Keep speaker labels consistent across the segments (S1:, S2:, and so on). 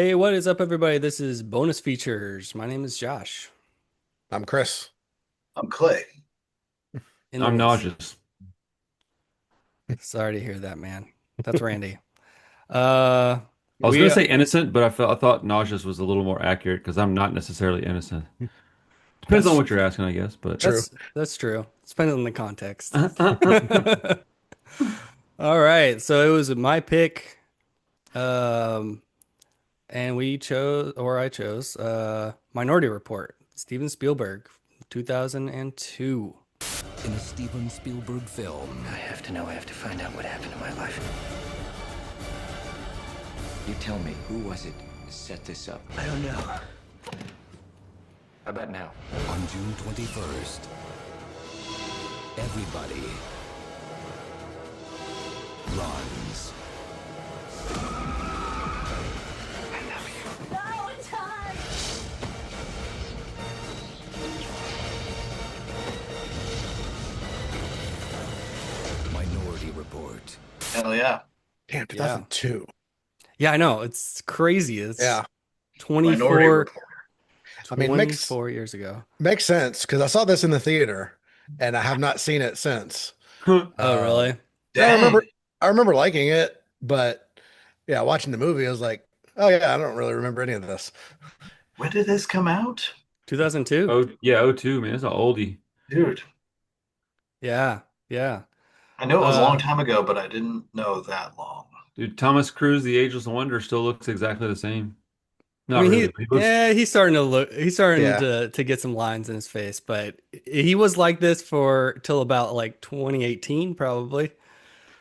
S1: Hey, what is up, everybody? This is Bonus Features. My name is Josh.
S2: I'm Chris.
S3: I'm Clay.
S1: In the
S4: I'm
S1: biz.
S4: nauseous.
S1: Sorry to hear that, man. That's Randy. Uh,
S4: I was gonna
S1: we
S4: say innocent, but I thought nauseous was a little more accurate because I'm not necessarily innocent. Depends on
S1: that's
S4: what you're asking, I guess. But
S2: True.
S1: that's true. It's depending on the context. All right, so it was my pick, um, and we chose, or I chose, Minority Report, Steven Spielberg, 2002.
S5: In a Steven Spielberg film,
S6: I have to know. I have to find out what happened in my life. You tell me, who was it that set this up?
S5: I don't know.
S6: How about now?
S5: On June 21st, everybody runs. Minority Report.
S3: Hell yeah.
S2: Damn,
S1: Yeah.
S2: 2002.
S1: Yeah, I know. It's crazy. It's
S2: Yeah.
S3: Minority
S1: 24,
S3: Report.
S2: I mean, makes
S1: 24 years ago.
S2: makes sense because I saw this in the theater and I have not seen it since.
S1: Oh,
S2: Um,
S1: really?
S2: and I
S3: Dang.
S2: remember liking it, but yeah, watching the movie, I was like, oh yeah, I don't really remember any of this.
S3: When did this come out?
S1: 2002.
S4: oh yeah, oh 02, man, it's an oldie.
S3: Dude,
S1: Yeah, yeah.
S3: I know it was a long
S1: Uh,
S3: time ago, but I didn't know that long.
S4: Dude, Thomas Cruise, The Ageless Wonder, still looks exactly the same.
S1: I
S4: Not
S1: mean,
S4: really, but he looks.
S1: he's starting to look, he's starting
S2: Yeah.
S1: to get some lines in his face, but he was like this for till about like 2018, probably.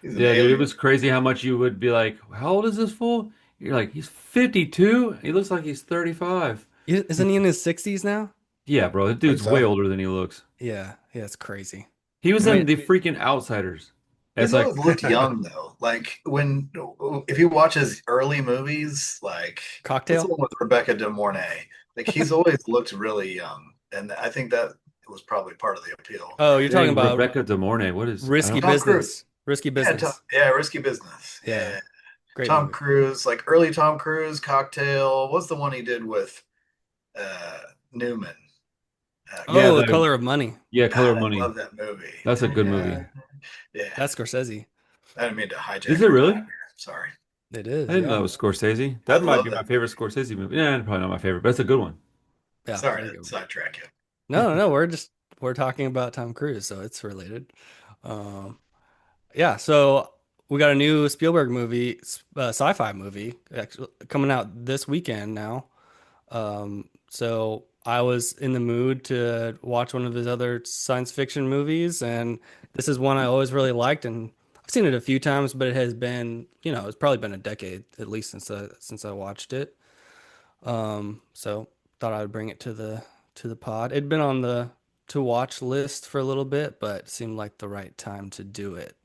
S3: He's an
S4: Yeah, dude, it
S3: alien.
S4: was crazy how much you would be like, how old is this fool? You're like, he's 52. He looks like he's 35.
S1: Isn't he in his 60s now?
S4: Yeah, bro, that
S2: I think
S4: dude's way
S2: so.
S4: older than he looks.
S1: Yeah, yeah, it's crazy.
S4: He was
S1: I
S4: in
S1: mean,
S4: the freaking Outsiders. It's
S3: He's
S4: like,
S3: always looked young though. Like if you watch his early movies, like what's the
S1: Cocktail?
S3: one with Rebecca De Mornay? Like he's always looked really young, and I think that was probably part of the appeal,
S1: Oh, you're
S3: right?
S1: talking
S4: dang,
S1: about
S4: Rebecca De Mornay. What is, I
S1: Risky
S4: don't,
S3: Tom Cruise.
S1: Business. Risky
S3: Yeah, Tom,
S1: Business.
S3: yeah, Risky Business.
S1: Yeah,
S3: Yeah,
S1: great
S3: Tom
S1: movie.
S3: Cruise, like early Tom Cruise, Cocktail. What's the one he did with uh, Newman?
S4: yeah,
S1: Oh, The
S3: God,
S4: the,
S1: Color of Money.
S4: yeah, Color
S3: God,
S4: of
S3: I
S4: Money.
S3: love that movie.
S4: That's a good movie.
S3: Yeah,
S1: That's Scorsese.
S3: I didn't mean to hijack
S4: Is it
S3: your time
S4: really?
S3: here. Sorry.
S1: It
S4: I
S1: is,
S4: didn't know
S1: yeah.
S4: it was Scorsese.
S3: I
S4: That might
S3: love
S4: be my
S3: that.
S4: favorite Scorsese movie. Yeah, probably not my favorite, but it's a good one.
S1: Yeah,
S3: Sorry
S1: very
S3: to
S1: good.
S3: sidetrack you.
S1: No, no, no. We're talking about Tom Cruise, so it's related. Um, yeah. So we got a new Spielberg movie, sci-fi movie, actually coming out this weekend now. So I was in the mood to watch one of his other science fiction movies, and this is one I always really liked, and I've seen it a few times, but it has been, it's probably been a decade at least since I watched it. So thought I would bring it to the pod. It'd been on the to watch list for a little bit, but it seemed like the right time to do it.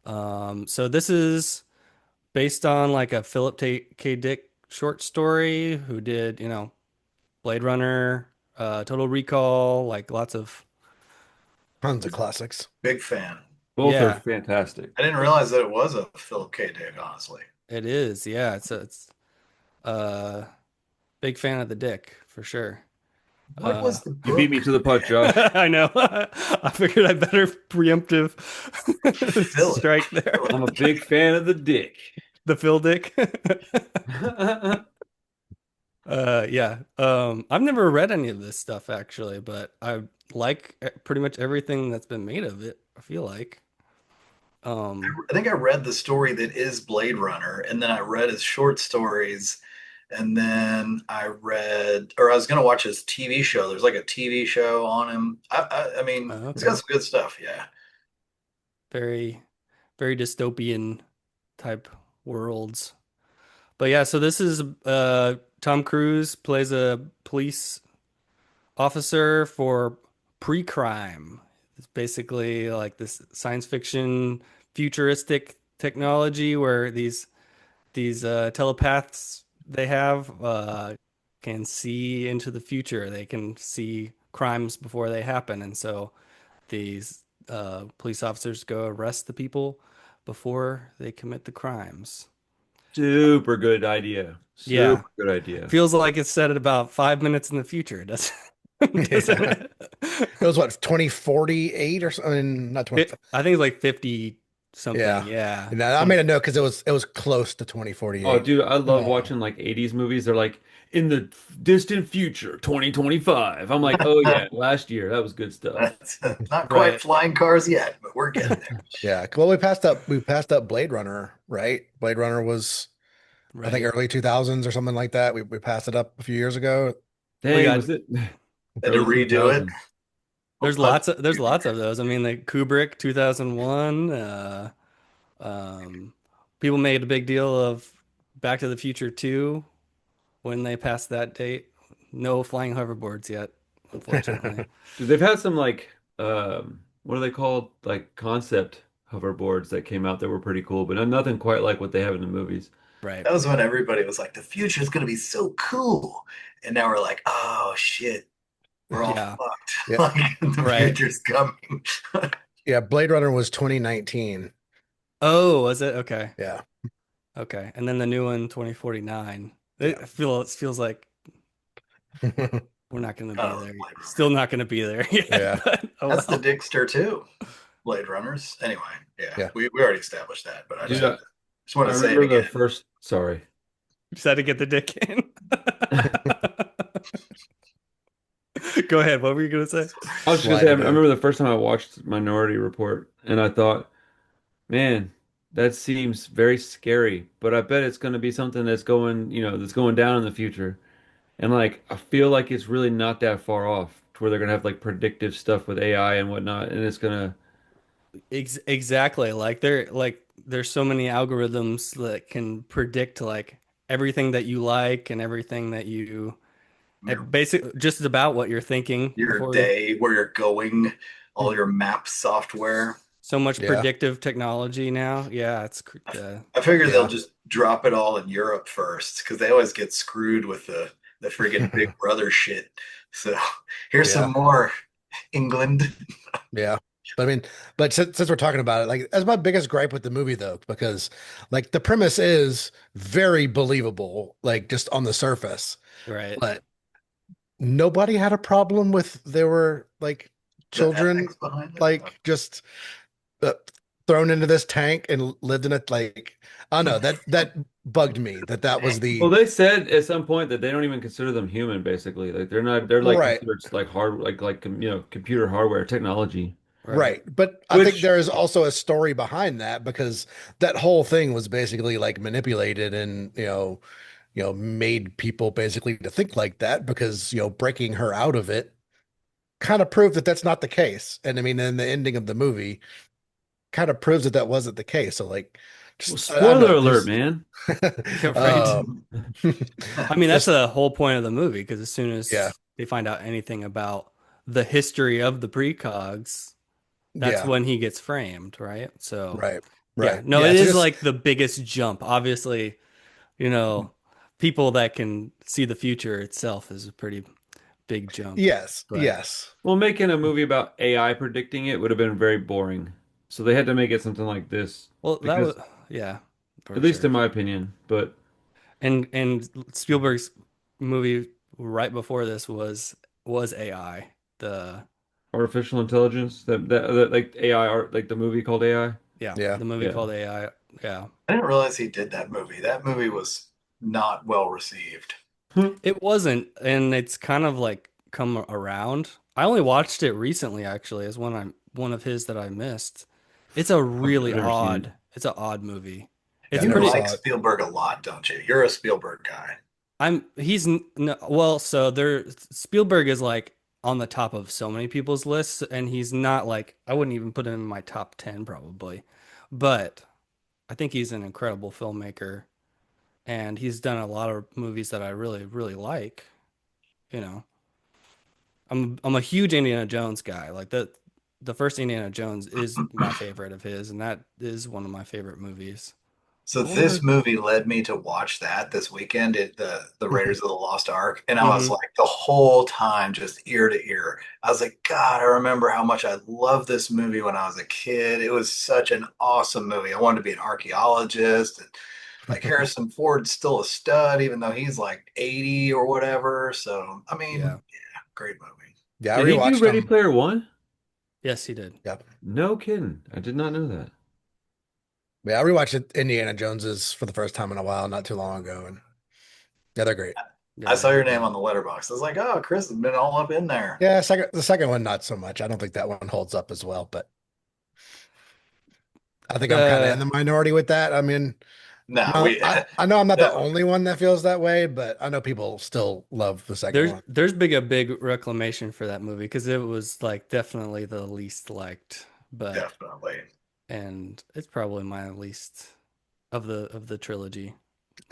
S1: So this is based on like a K. Dick short story who did, Blade Runner, Total Recall, like lots of
S2: Tons of classics.
S3: Big fan.
S4: Both are
S1: yeah,
S4: fantastic.
S3: I didn't realize that it was a Philip K. Dick, honestly.
S1: it is. Yeah, it's uh big fan of the Dick for sure.
S3: What
S1: Uh
S3: was the
S4: You beat me
S3: book?
S4: to the punch, Josh.
S1: I know. I figured I better preemptive
S3: Philip.
S1: strike there.
S4: I'm a big fan of the dick.
S1: The Phil Dick. Yeah. I've never read any of this stuff actually, but I like pretty much everything that's been made of it, I feel like. Um,
S3: I think I read the story that is Blade Runner, and then I read his short stories, and then I read, or I was gonna watch his TV show. There's like a TV show on him. I mean, he's got
S1: okay.
S3: some good stuff. Yeah.
S1: Very, very dystopian type worlds. But yeah, so this is Tom Cruise plays a police officer for pre-crime. It's basically like this science fiction futuristic technology where these telepaths they have can see into the future. They can see crimes before they happen, and so these police officers go arrest the people before they commit the crimes.
S4: Super good idea.
S1: Yeah.
S4: Super good idea.
S1: Feels like it's set at about 5 minutes in the future, doesn't doesn't
S2: Yeah.
S1: it?
S2: It was what, 2048 or something? Not 20.
S1: I think it's like 50 something.
S2: Yeah.
S1: Yeah.
S2: And I
S1: 20.
S2: made a note because it was close to
S4: Oh,
S2: 2048.
S4: dude, I love
S2: Oh.
S4: watching like 80s movies. They're like in the distant future, 2025. I'm like, oh yeah, last year. That was good stuff.
S3: That's not quite
S1: Right.
S3: flying cars yet, but we're getting there.
S2: Yeah. Well, we passed up Blade Runner, right? Blade Runner was, I think,
S1: Right.
S2: early 2000s or something like that. We passed it up a few years ago.
S1: We
S4: Dang,
S1: got
S4: was it
S3: Had to
S4: early
S3: redo it.
S4: 2000s?
S3: Well,
S1: there's lots of those. I mean, the Kubrick 2001, um people made a big deal of Back to the Future 2 when they passed that date. No flying hoverboards yet, unfortunately.
S4: Dude, they've had some like what are they called? Like concept hoverboards that came out that were pretty cool, but nothing quite like what they have in the movies.
S1: Right.
S3: that was when everybody was like, the future is going to be so cool. And now we're like, oh shit, we're all
S1: Yeah.
S3: fucked.
S2: Yeah.
S3: Like the
S1: Right.
S3: future's coming.
S2: Yeah. Blade Runner was 2019.
S1: Oh, was it? Okay.
S2: Yeah.
S1: Okay. And then the new one, 2049.
S2: Yeah.
S1: It feels like we're not going to be
S3: Oh,
S1: there.
S3: Blade
S1: Still
S3: Runner.
S1: not going to be there yet,
S2: Yeah.
S1: but oh
S3: That's the
S1: well.
S3: Dixter too. Blade Runners. Anyway, yeah,
S2: Yeah.
S3: we already established that, but I
S4: Dude,
S3: just want
S4: I
S3: to say it
S4: remember the
S3: again.
S4: first, sorry.
S1: Just had to get the dick in. Go ahead. What were you going to say?
S4: I was just gonna say, I
S2: Slide it in.
S4: remember the first time I watched Minority Report, and I thought, man, that seems very scary, but I bet it's gonna be something that's going, that's going down in the future. And like, I feel like it's really not that far off to where they're gonna have like predictive stuff with AI and whatnot, and it's gonna,
S1: Exactly. There's so many algorithms that can predict like everything that you like and everything that you
S3: Your
S1: basically just about what you're thinking
S3: your
S1: before you.
S3: day, where you're going, all your map software.
S1: So much
S2: Yeah.
S1: predictive technology now. Yeah,
S3: I figure they'll
S2: Yeah.
S3: just drop it all in Europe first because they always get screwed with the friggin' Big Brother shit. So here's
S2: Yeah.
S3: some more England.
S2: Yeah. But I mean, but since we're talking about it, like that's my biggest gripe with the movie though, because like the premise is very believable, like just on the surface,
S1: right.
S2: but nobody had a problem with there were like
S3: The
S2: children
S3: ethics behind it.
S2: like just uh, thrown into this tank and lived in it. Like, I don't know, that bugged me that was
S4: well,
S2: the
S4: they said at some point that they don't even consider them human, basically. Like they're not, they're like
S2: right.
S4: considered like hard, computer hardware technology,
S1: Right.
S2: Right. But I think
S4: which,
S2: there is also a story behind that because that whole thing was basically like manipulated and, made people basically to think like that because, breaking her out of it kind of proved that that's not the case. And I mean, in the ending of the movie kind of proves that that wasn't the case. So like,
S4: well,
S2: just, I don't
S4: spoiler
S2: know,
S4: alert,
S2: there's,
S4: man.
S1: Yeah, right.
S2: um,
S1: I mean, that's
S2: just,
S1: the whole point of the movie because as soon
S2: yeah,
S1: as they find out anything about the history of the precogs, that's
S2: yeah,
S1: when he gets framed, right? So,
S2: right,
S1: yeah,
S2: right.
S1: no,
S2: Yeah.
S1: it
S2: So
S1: is
S2: just,
S1: like the biggest jump. Obviously, you know, people that can see the future itself is a pretty big jump.
S2: yes,
S1: But
S2: yes.
S4: Well, making a movie about AI predicting it would have been very boring. So they had to make it something like this
S1: well, that was
S4: because,
S1: yeah,
S4: at
S1: for
S4: least
S1: sure.
S4: in my opinion, but
S1: And Spielberg's movie right before this was AI. The
S4: artificial intelligence, that like AI art, like the movie called AI.
S1: Yeah,
S2: Yeah.
S1: the movie
S4: Yeah.
S1: called AI. Yeah.
S3: I didn't realize he did that movie. That movie was not well received.
S1: It wasn't, and it's kind of like come around. I only watched it recently, actually, as one of his that I missed. It's a
S4: I've
S1: really
S4: never seen it.
S1: odd, it's an odd movie.
S2: Yeah.
S1: It's
S2: I
S3: You
S2: never
S1: pretty,
S3: like
S2: saw it.
S3: Spielberg a lot, don't you? You're a Spielberg guy.
S1: he's, no, well, so Spielberg is like on the top of so many people's lists, and he's not like, I wouldn't even put him in my top 10 probably, but I think he's an incredible filmmaker, and he's done a lot of movies that I really, really like, you know. I'm a huge Indiana Jones guy. Like the first Indiana Jones is my favorite of his, and that is one of my favorite movies.
S3: So
S4: I wonder
S3: this
S4: if
S3: movie led me to watch that this weekend at the Raiders of the Lost Ark, and I was
S1: Hmm.
S3: like the whole time just ear to ear. I was like, God, I remember how much I loved this movie when I was a kid. It was such an awesome movie. I wanted to be an archaeologist, like Harrison Ford's still a stud, even though he's like 80 or whatever. So, I mean,
S1: Yeah.
S3: yeah, great movie.
S2: Yeah, I
S4: Did he do
S2: rewatched
S4: Ready
S2: them.
S4: Player One?
S1: Yes, he did.
S2: Yep.
S4: No kidding. I did not know that.
S2: Yeah, I rewatched Indiana Joneses for the first time in a while, not too long ago, and yeah, they're great.
S3: I
S1: Yeah,
S3: saw your
S1: they're
S3: name
S1: good.
S3: on the letterbox. I was like, oh, Chris has been all up in there.
S2: Yeah, the second one not so much. I don't think that one holds up as well, but I think I'm kind of
S1: Uh,
S2: in the minority with that. I mean,
S3: No,
S2: no,
S3: we
S2: I know I'm not the
S3: definitely.
S2: only one that feels that way, but I know people still love the second one.
S1: there's a big reclamation for that movie because it was like definitely the least liked, but
S3: Definitely.
S1: and it's probably my least of the trilogy,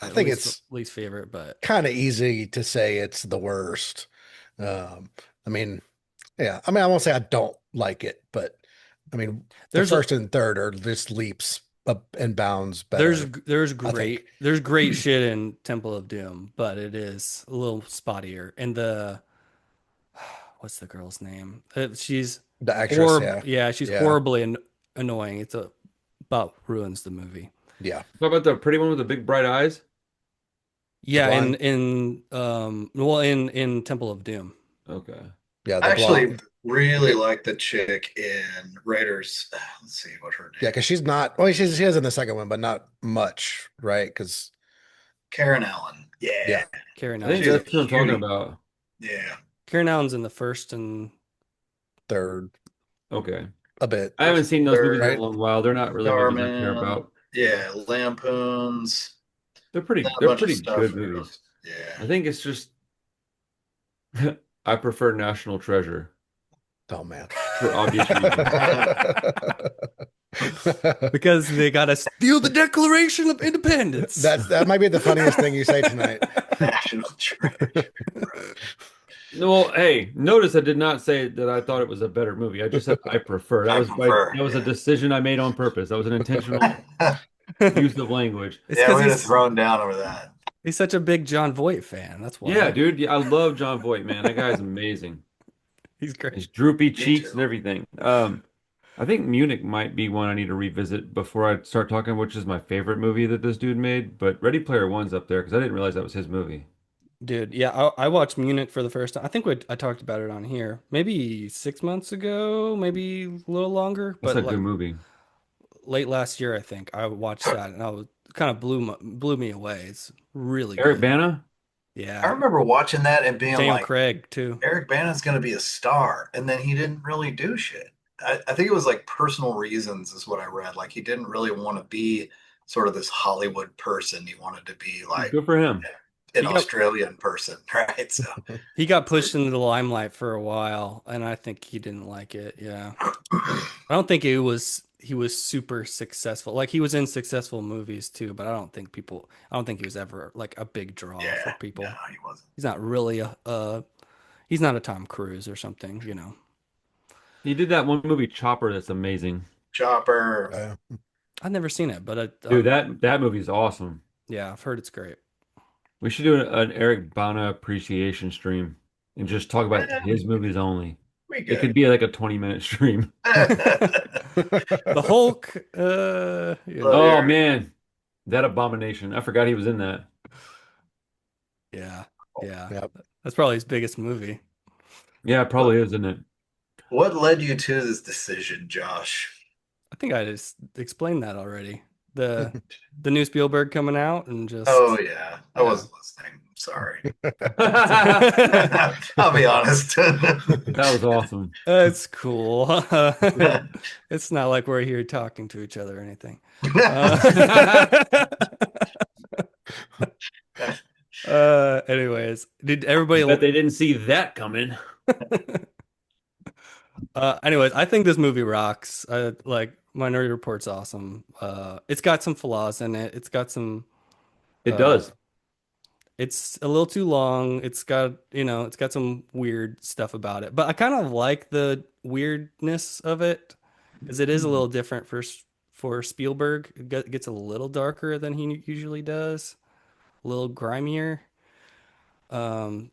S2: I
S1: at
S2: think
S1: least
S2: it's
S1: least favorite. But
S2: kind of easy to say it's the worst. Um, I mean, yeah, I mean, I won't say I don't like it, but I mean, the
S1: there's a
S2: first and third are just leaps up and bounds better, I think.
S1: there's great shit in Temple of Doom, but it is a little spottier. And the what's the girl's name? She's
S2: The actress,
S1: horrible.
S2: yeah,
S1: Yeah, she's
S2: yeah,
S1: horribly annoying. It's a about ruins the movie.
S2: yeah.
S4: How about the pretty one with the big bright eyes?
S2: The
S1: Yeah,
S2: blonde,
S1: in Temple of Doom.
S4: Okay.
S2: yeah,
S3: I
S2: the
S3: actually
S2: blonde,
S3: really like the chick in Raiders. Let's see what her
S2: yeah,
S3: name.
S2: because she's not. Well, she is in the second one, but not much, right? Because
S3: Karen Allen.
S2: yeah,
S3: Yeah,
S1: Karen
S4: I think
S1: Allen's
S3: she's a
S4: that's what I'm talking
S3: cutie.
S4: about.
S3: Yeah,
S1: Karen Allen's in the first and
S2: third
S4: Okay.
S2: a bit,
S4: I haven't
S3: first,
S4: seen those movies in a
S2: right?
S4: long while. They're not really movies I care
S3: Starman.
S4: about.
S3: Yeah, Lampoons. Done a
S4: They're
S3: bunch of
S4: pretty
S3: stuff
S4: good
S3: for
S4: movies.
S3: girls. Yeah.
S4: I think it's just I prefer National Treasure
S2: Oh man.
S4: for obvious reasons.
S1: because they gotta steal the Declaration of Independence.
S2: That might be the funniest thing you say tonight.
S3: National Treasure.
S4: No, well, hey, notice I did not say that I thought it was a better movie. I just said I prefer.
S3: I prefer.
S4: That was a decision I made on purpose. That was an intentional
S3: Yeah.
S4: use of language.
S1: It's
S3: Yeah,
S1: because
S3: we'd have thrown down over that.
S1: he's such a big John Voight fan. That's
S4: Yeah,
S1: why
S4: dude. Yeah, I love John Voight, man. That guy's amazing.
S1: he's great.
S4: His droopy
S3: Me
S4: cheeks and
S3: too.
S4: everything. I think Munich might be one I need to revisit before I start talking, which is my favorite movie that this dude made. But Ready Player One's up there because I didn't realize that was his movie.
S1: Dude, yeah, I watched Munich for the first time. I think I talked about it on here, maybe 6 months ago, maybe a little longer,
S4: That's
S1: but
S4: a good
S1: like
S4: movie.
S1: late last year, I think I watched that and I was kind of blew me away. It's really
S4: Eric
S1: good.
S4: Bana?
S3: I
S1: Yeah,
S3: remember watching that and being
S1: Daniel
S3: like,
S1: Craig too.
S3: Eric Bana's going to be a star. And then he didn't really do shit. I think it was like personal reasons, is what I read. Like he didn't really want to be sort of this Hollywood person. He wanted to be like
S4: Good for him.
S3: an
S1: He got
S3: Australian person, right? So,
S1: he got pushed into the limelight for a while, and I think he didn't like it. Yeah, I don't think he was super successful. Like he was in successful movies too, but I don't think he was ever like a big draw for
S3: yeah, no,
S1: people.
S3: he wasn't.
S1: He's not really he's not a Tom Cruise or something, you know.
S4: He did that one movie, Chopper, that's amazing.
S3: Chopper.
S2: Uh,
S1: I've never seen it, but
S4: Dude, that movie's awesome.
S1: yeah, I've heard it's great.
S4: We should do an Eric Bana appreciation stream and just talk about
S3: Eh,
S4: his movies only.
S3: we
S4: It could
S3: good.
S4: be like a 20-minute stream.
S1: The Hulk, you
S3: Love
S1: know,
S4: Oh
S3: your
S4: man, that abomination. I forgot he was in that.
S1: yeah, yeah.
S2: yep.
S1: That's probably his biggest movie.
S4: Yeah, it
S3: what,
S4: probably is, isn't it?
S3: what led you to this decision, Josh?
S1: I think I just explained that already. The the new Spielberg coming out and
S3: Oh
S1: just
S3: yeah, I
S1: yeah.
S3: wasn't listening. Sorry.
S4: That
S3: I'll be honest.
S4: was awesome.
S1: It's cool. It's not like we're here talking to each other or anything. Anyways, did everybody
S4: Bet they didn't see that coming.
S1: anyways, I think this movie rocks. Like Minority Report's awesome. It's got some flaws in it. It's got some
S4: It
S1: uh
S4: does.
S1: it's a little too long. It's got, it's got some weird stuff about it. But I kind of like the weirdness of it because it is a little different for Spielberg. Gets a little darker than he usually does, a little grimier.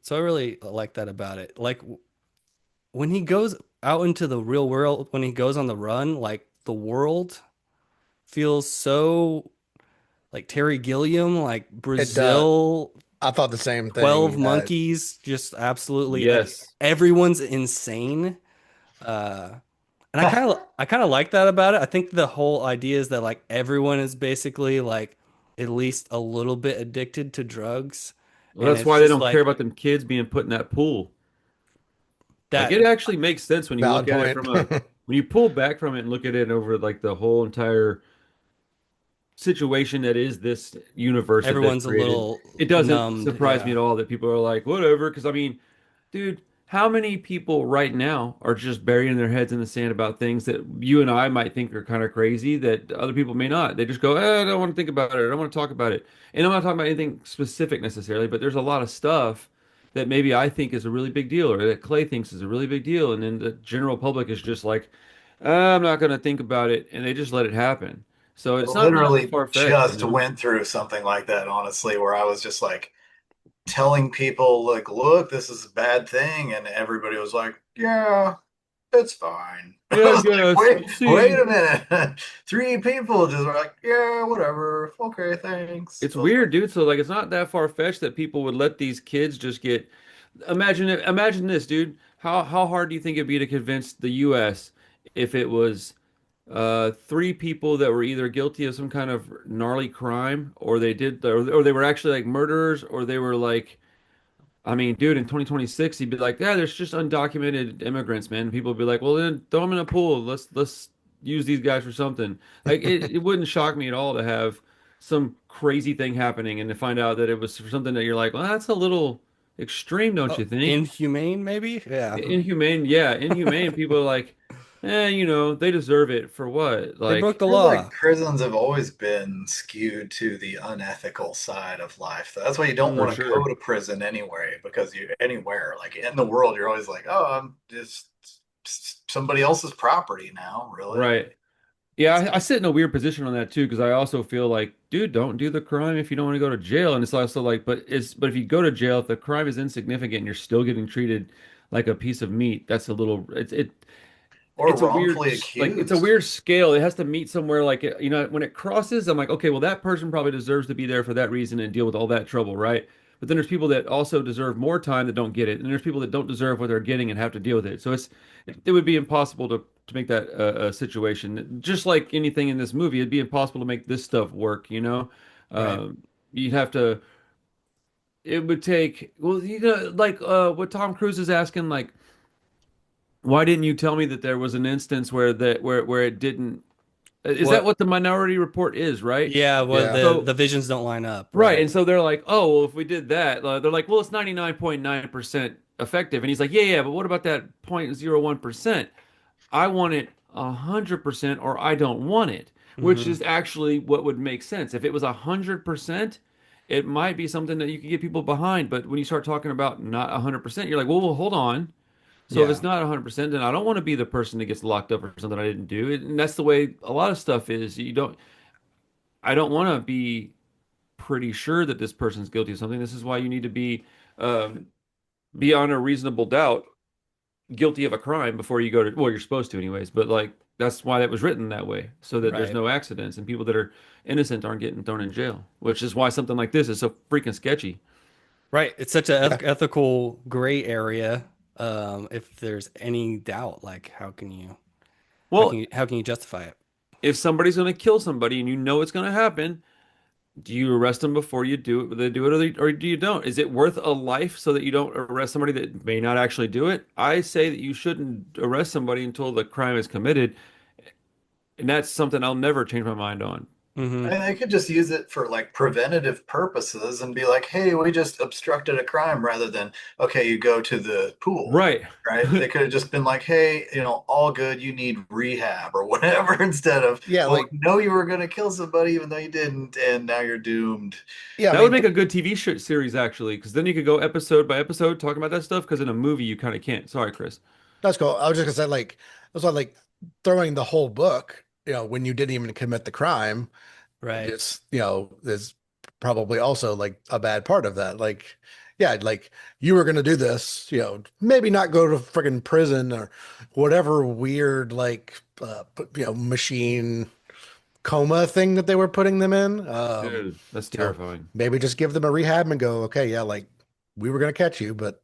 S1: So I really like that about it. Like when he goes out into the real world, when he goes on the run, like the world feels so like Terry Gilliam, like
S2: It
S1: Brazil,
S2: I thought the same
S1: 12
S2: thing.
S1: Monkeys, just absolutely like
S4: Yes.
S1: everyone's insane. Uh, and I kind of like that about it. I think the whole idea is that like everyone is basically like at least a little bit addicted to drugs.
S4: Well,
S1: And
S4: that's
S1: it's
S4: why they
S1: just
S4: don't care
S1: like
S4: about them kids being put in that pool. Like
S1: that
S4: it actually makes sense when you
S2: Valid
S4: look at it
S2: point.
S4: from a when you pull back from it and look at it over like the whole entire situation that is this universe that they've
S1: everyone's a
S4: created.
S1: little
S4: It doesn't
S1: numbed.
S4: surprise me
S1: Yeah.
S4: at all that people are like, whatever. Because I mean, dude, how many people right now are just burying their heads in the sand about things that you and I might think are kind of crazy that other people may not? They just go, I don't want to think about it. I don't want to talk about it. And I'm not talking about anything specific necessarily, but there's a lot of stuff that maybe I think is a really big deal or that Clay thinks is a really big deal. And then the general public is just like, I'm not going to think about it. And they just let it happen. So
S3: I
S4: it's not really that
S3: literally
S4: far-fetched, you
S3: just
S4: know?
S3: went through something like that, honestly, where I was just like telling people, like, look, this is a bad thing. And everybody was like, yeah, it's fine. I
S4: Yeah, I
S3: was like,
S4: guess. We'll
S3: wait
S4: see.
S3: a minute. Three people just were like, yeah, whatever. Okay, thanks.
S4: It's
S3: I was like,
S4: weird, dude. So like it's not that far-fetched that people would let these kids just get imagine it, imagine this, dude. How hard do you think it'd be to convince the US if it was three people that were either guilty of some kind of gnarly crime or they were actually like murderers or they were like I mean, dude, in 2026, he'd be like, "Yeah, there's just undocumented immigrants, man." And people would be like, "Well, then throw them in a pool. Let's use these guys for something." Like, it wouldn't shock me at all to have some crazy thing happening and to find out that it was for something that you're like, "Well, that's a little extreme, don't
S1: Oh,
S4: you think?"
S1: inhumane, maybe? Yeah.
S4: Inhumane, yeah, inhumane. People are like, they deserve it for what?
S1: They broke
S4: Like,
S1: the
S3: I feel like
S1: law.
S3: prisons have always been skewed to the unethical side of life. That's why you don't
S4: for
S3: want to go
S4: sure.
S3: to prison anyway, because you anywhere, like in the world, you're always like, oh, I'm just somebody else's property now, really.
S4: Right. Yeah, I sit in a weird position on that too because I also feel like, dude, don't do the crime if you don't want to go to jail. And it's also like, but if you go to jail, if the crime is insignificant and you're still getting treated like a piece of meat, that's a little
S3: Or
S4: it's a weird
S3: wrongfully
S4: like it's a
S3: accused.
S4: weird scale. It has to meet somewhere like when it crosses, I'm like, okay, well that person probably deserves to be there for that reason and deal with all that trouble, right? But then there's people that also deserve more time that don't get it, and there's people that don't deserve what they're getting and have to deal with it. So it would be impossible to make that a situation. Just like anything in this movie, it'd be impossible to make this stuff work, you know?
S1: Right.
S4: You'd have to it would take well, like what Tom Cruise is asking, like why didn't you tell me that there was an instance where it didn't? Is that
S1: What?
S4: what the Minority Report is, right?
S1: Yeah, well,
S2: Yeah.
S1: the
S4: So
S1: the visions don't line up.
S4: right,
S1: Right.
S4: and so they're like, oh, well, if we did that, they're like, well, it's 99.9% effective, and he's like, yeah, but what about that 0.01%? I want it 100% or I don't want it, which
S1: Hmm.
S4: is actually what would make sense. If it was 100%, it might be something that you could get people behind, but when you start talking about not 100%, you're like, well, hold on. So if it's
S1: Yeah.
S4: not 100%, then I don't want to be the person that gets locked up for something I didn't do. And that's the way a lot of stuff is. I don't want to be pretty sure that this person's guilty of something. This is why you need to be um, beyond a reasonable doubt guilty of a crime before you go to, well, you're supposed to anyways, but like that's why that was written that way, so that there's
S1: Right.
S4: no accidents and people that are innocent aren't getting thrown in jail, which is why something like this is so freaking sketchy.
S1: Right. It's such an
S2: Yeah.
S1: ethical gray area. If there's any doubt, like
S4: Well,
S1: how can you justify it?
S4: if somebody's going to kill somebody and you know it's going to happen, do you arrest them before you do it? They do it, or do you don't? Is it worth a life so that you don't arrest somebody that may not actually do it? I say that you shouldn't arrest somebody until the crime is committed, and that's something I'll never change my mind on.
S1: Hmm.
S3: And they could just use it for like preventative purposes and be like, hey, we just obstructed a crime rather than, okay, you go to the pool,
S4: Right.
S3: right? They could have just been like, hey, all good, you need rehab or whatever, instead of,
S2: Yeah,
S3: well,
S2: like
S3: we know you were going to kill somebody even though you didn't, and now you're doomed.
S2: yeah, I
S4: That would
S2: mean
S4: make a good TV series actually, because then you could go episode by episode talking about that stuff. Because in a movie, you kind of can't. Sorry, Chris.
S2: that's cool. I was just gonna say like that's why like throwing the whole book, when you didn't even commit the crime,
S1: Right.
S2: it's is probably also like a bad part of that. Like, yeah, like you were gonna do this, maybe not go to freaking prison or whatever weird like machine coma thing that they were putting them in.
S4: Dude, that's
S2: You know,
S4: terrifying.
S2: maybe just give them a rehab and go, okay, yeah, like we were gonna catch you, but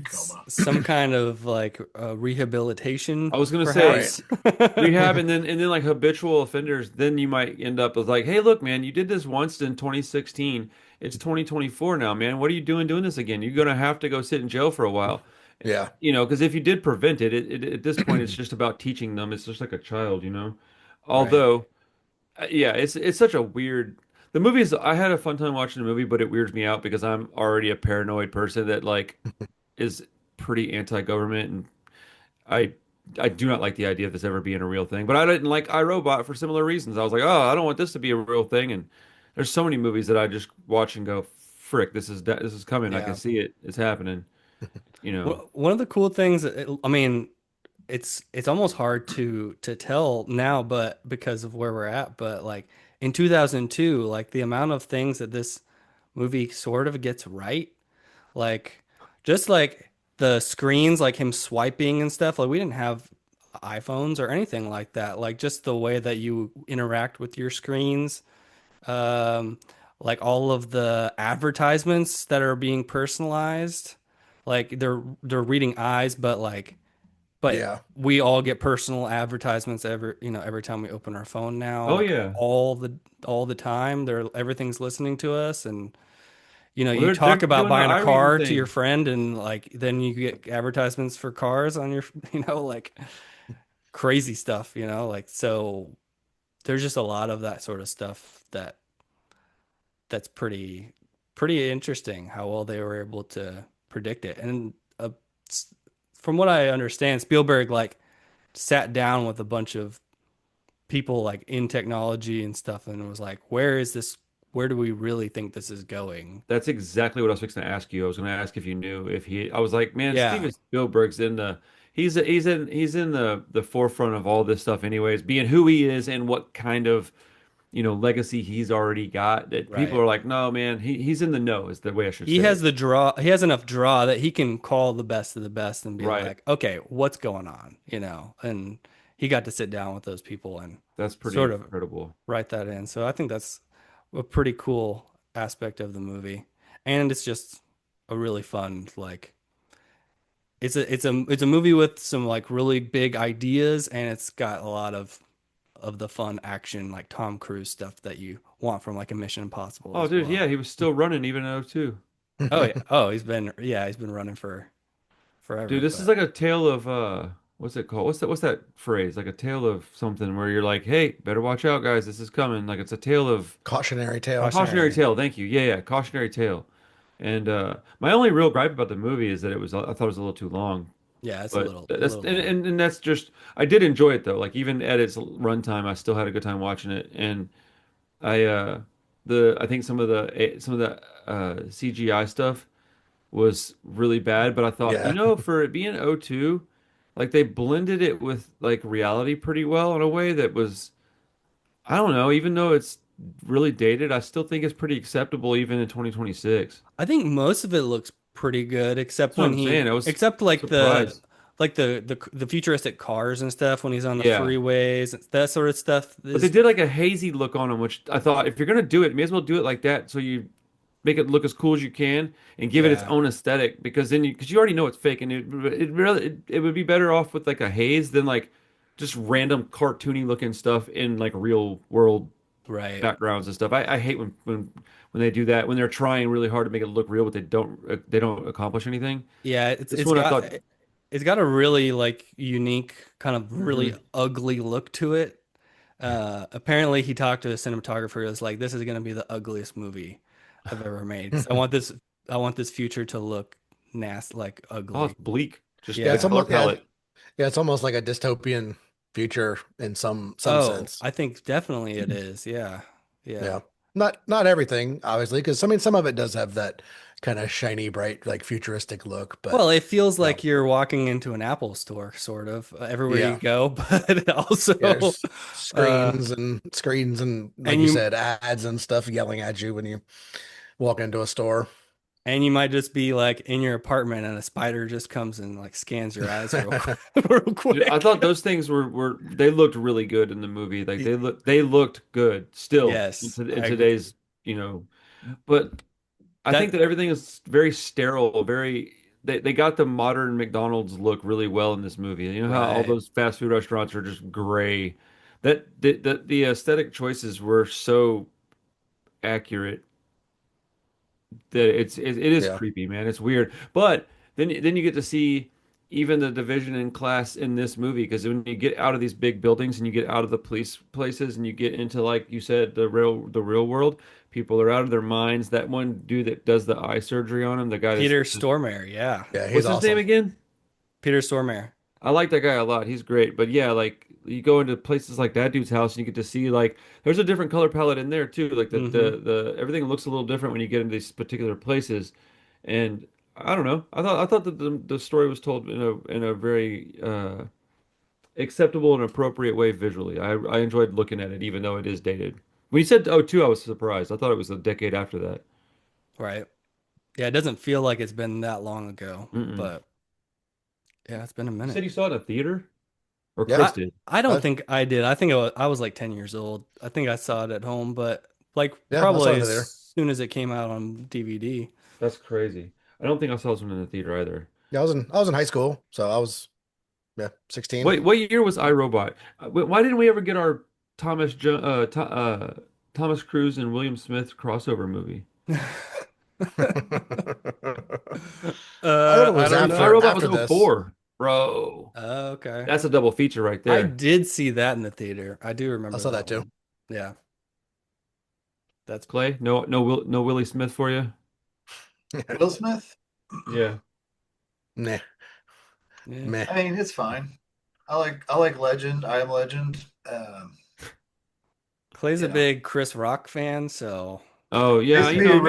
S3: Coma.
S1: Some kind of like rehabilitation,
S4: I was gonna say
S2: right.
S1: perhaps.
S4: rehab, and then like habitual offenders, then you might end up with like, hey, look, man, you did this once in 2016. It's 2024 now, man. What are you doing this again? You're gonna have to go sit in jail for a while.
S2: Yeah.
S4: You know, because if you did prevent it, at this point, it's just about teaching them. It's just like a child, you know.
S2: Right.
S4: Although, yeah, it's such a weird. The movies, I had a fun time watching the movie, but it weirds me out because I'm already a paranoid person that like is pretty anti-government, and I I do not like the idea of this ever being a real thing. But I didn't like iRobot for similar reasons. I was like, oh, I don't want this to be a real thing. And there's so many movies that I just watch and go, frick, this is coming. I can
S2: Yeah.
S4: see it. It's happening. You know.
S1: One of the cool things, I mean, it's almost hard to tell now, but because of where we're at, but like in 2002, like the amount of things that this movie sort of gets right, like just like the screens, like him swiping and stuff, like we didn't have iPhones or anything like that. Like just the way that you interact with your screens, um, like all of the advertisements that are being personalized, like they're reading eyes, but
S2: Yeah.
S1: we all get personal advertisements every time we open our phone now,
S4: Oh
S1: like
S4: yeah.
S1: all the time. Everything's listening to us, and
S4: Well,
S1: you
S4: they're
S1: talk about
S4: doing the
S1: buying a
S4: eye reading
S1: car to your
S4: thing.
S1: friend, and like then you get advertisements for cars on your, like crazy stuff, like so. There's just a lot of that sort of stuff that's pretty interesting how well they were able to predict it. And s- from what I understand, Spielberg like sat down with a bunch of people like in technology and stuff and was like, where do we really think this is going?
S4: That's exactly what I was fixing to ask you. I was going to ask if you knew if he. I was like, man,
S1: Yeah,
S4: Steven Spielberg's in the. He's in the forefront of all this stuff, anyways. Being who he is and what kind of legacy he's already got. That people
S1: right.
S4: are like, no, man, he's in the know is the way I should
S1: He
S4: say
S1: has
S4: it.
S1: the draw, he has enough draw that he can call the best of the best and be
S4: Right.
S1: like, okay, what's going on? And he got to sit down with those people and
S4: That's pretty
S1: sort of
S4: incredible.
S1: write that in. So I think that's a pretty cool aspect of the movie. And it's just a really fun, like it's a movie with some like really big ideas, and it's got a lot of the fun action like Tom Cruise stuff that you want from like a Mission Impossible
S4: Oh,
S1: as
S4: dude, yeah,
S1: well.
S4: he was still running even in '02.
S1: Oh yeah. Oh, he's been running for
S4: Dude,
S1: forever,
S4: this is
S1: but
S4: like a tale of what's it called? What's that phrase? Like a tale of something where you're like, hey, better watch out, guys, this is coming. Like it's a tale of
S2: Cautionary tale.
S4: cautionary
S1: cautionary.
S4: tale. Thank you. Yeah, yeah, cautionary tale. And my only real gripe about the movie is that I thought it was a little too long.
S1: Yeah, it's
S4: But
S1: a
S4: that's
S1: little long.
S4: and that's just I did enjoy it though. Like even at its runtime, I still had a good time watching it. And I I think some of the CGI stuff was really bad, but I thought,
S2: Yeah.
S4: for it being '02, like they blended it with like reality pretty well in a way that was, I don't know, even though it's really dated, I still think it's pretty acceptable even in 2026.
S1: I think most of it looks pretty good,
S4: That's what I'm saying. I was
S1: except like
S4: surprised.
S1: the futuristic cars and stuff when he's on the
S4: Yeah.
S1: freeways, that sort of stuff
S4: But they
S1: is
S4: did like a hazy look on him, which I thought if you're gonna do it, may as well do it like that so you make it look as cool as you can and give it its
S1: yeah,
S4: own aesthetic because then because you already know it's fake and it would be better off with like a haze than like just random cartoony looking stuff in like real world
S1: right.
S4: backgrounds and stuff. I hate when they do that when they're trying really hard to make it look real but they don't accomplish anything.
S1: Yeah,
S4: This one I thought,
S1: it's got a really like unique kind of really
S4: mhm.
S1: ugly look to it. Apparently he talked to a cinematographer who was like, this is going to be the ugliest movie I've ever made. 'Cause I want this future to look nasty, like
S4: Oh, it's
S1: ugly.
S4: bleak. Just
S2: Yeah,
S4: the
S2: it's
S1: Yeah.
S4: color
S2: almost
S4: palette.
S2: yeah, it's almost like a dystopian future in some
S1: Oh,
S2: sense.
S1: I think definitely it is. Yeah.
S2: Yeah.
S1: Yeah.
S2: Not everything, obviously, because I mean some of it does have that kind of shiny, bright, like futuristic look, but
S1: Well, it feels
S2: you know,
S1: like you're walking into an Apple store, sort of, everywhere you
S2: yeah.
S1: go, but
S2: Yeah,
S1: also,
S2: there's
S1: uh,
S2: screens and like
S1: and
S2: you
S1: you
S2: said, ads and stuff yelling at you when you walk into a store.
S1: And you might just be like in your apartment and a spider just comes and like scans your eyes real quick, real
S4: Dude, I thought
S1: quick.
S4: those things were they looked really good in the movie. Like they looked good still
S1: Yes,
S4: in
S1: I agree.
S4: today's, you know, but I think
S1: That
S4: that everything is very sterile, very they got the modern McDonald's look really well in this movie. You know how all
S1: right.
S4: those fast food restaurants are just gray. That the aesthetic choices were so accurate that it is
S2: Yeah.
S4: creepy, man. It's weird. But then you get to see even the division in class in this movie because when you get out of these big buildings and you get out of the police places and you get into like you said the real world, people are out of their minds. That one dude that does the eye surgery on him, the guy
S1: Peter Stormare, yeah.
S2: Yeah, he's
S4: what's his name
S2: awesome.
S4: again?
S1: Peter Stormare.
S4: I like that guy a lot. He's great. But yeah, like you go into places like that dude's house and you get to see like there's a different color palette in there too. Like
S1: Hmm.
S4: the everything looks a little different when you get into these particular places. And I don't know. I thought that the story was told in a very acceptable and appropriate way visually. I enjoyed looking at it even though it is dated. When you said oh 02, I was surprised. I thought it was a decade after that.
S1: Right. Yeah, it doesn't feel like it's been that long ago,
S4: Mm-mm.
S1: but yeah, it's been a
S4: You
S1: minute.
S4: said you saw it in a theater? Or
S2: Yeah.
S4: Chris did?
S1: I don't
S2: I,
S1: think I did. I think I was like 10 years old. I think I saw it at home, but like
S2: yeah, I saw
S1: probably
S2: it
S1: as
S2: there.
S1: soon as it came out on DVD.
S4: That's crazy. I don't think I saw this one in the theater either.
S2: Yeah, I was in high school, so I was, yeah, 16.
S4: Wait, what year was iRobot? Why didn't we ever get our Thomas jo Thomas Cruise and William Smith crossover movie?
S2: I thought it
S1: I
S2: was
S1: don't
S4: Dude,
S1: know.
S2: after
S4: iRobot was
S2: after
S4: oh
S2: this.
S4: 04. Bro.
S1: Okay.
S4: That's a double feature right
S1: I
S4: there.
S1: did see that in the theater. I do
S2: I
S1: remember
S2: saw
S1: that
S2: that too.
S1: one. Yeah, that's
S4: Clay, no Willie Smith for you?
S3: Will Smith?
S4: Yeah.
S2: Nah,
S1: yeah.
S2: meh.
S3: I mean, it's fine. I like Legend. I am Legend.
S1: Clay's a
S3: You know,
S1: big Chris Rock fan, so
S4: Oh
S3: I
S4: yeah,
S3: used to be
S4: me too.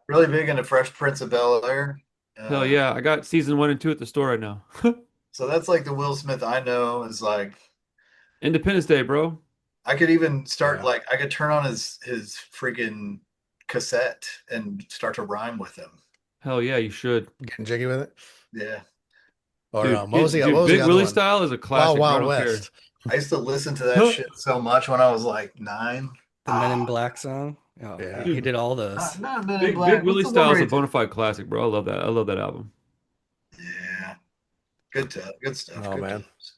S3: really big into Fresh Prince of Bel-Air.
S4: Hell
S3: Uh,
S4: yeah. I got season 1 and 2 at the store right now.
S3: so that's like the Will Smith I know is like
S4: Independence Day, bro.
S3: I could even start
S2: Yeah,
S3: like I could turn on his freaking cassette and start to rhyme with him.
S4: Hell yeah, you should.
S2: getting jiggy with it.
S3: Yeah.
S2: Or
S4: Dude,
S2: what was
S4: dude,
S2: the what
S4: dude,
S2: was the
S4: Big
S2: other
S4: Willie
S2: one?
S4: style is a
S2: Wild
S4: classic, bro. I
S2: Wild
S4: don't care.
S2: West.
S3: I used to listen to that shit so much when I was like 9.
S1: the Men in
S3: Ah,
S1: Black song. Oh,
S2: Yeah.
S1: he
S4: Dude,
S1: did all those.
S3: not Men in
S4: Big
S3: Black. What's
S4: Willie
S3: the one
S4: style
S3: where
S4: is a
S3: he did?
S4: bona fide classic, bro. I love that. I love that album.
S3: Yeah. Good stuff.
S2: Oh
S3: Good
S2: man,
S3: times.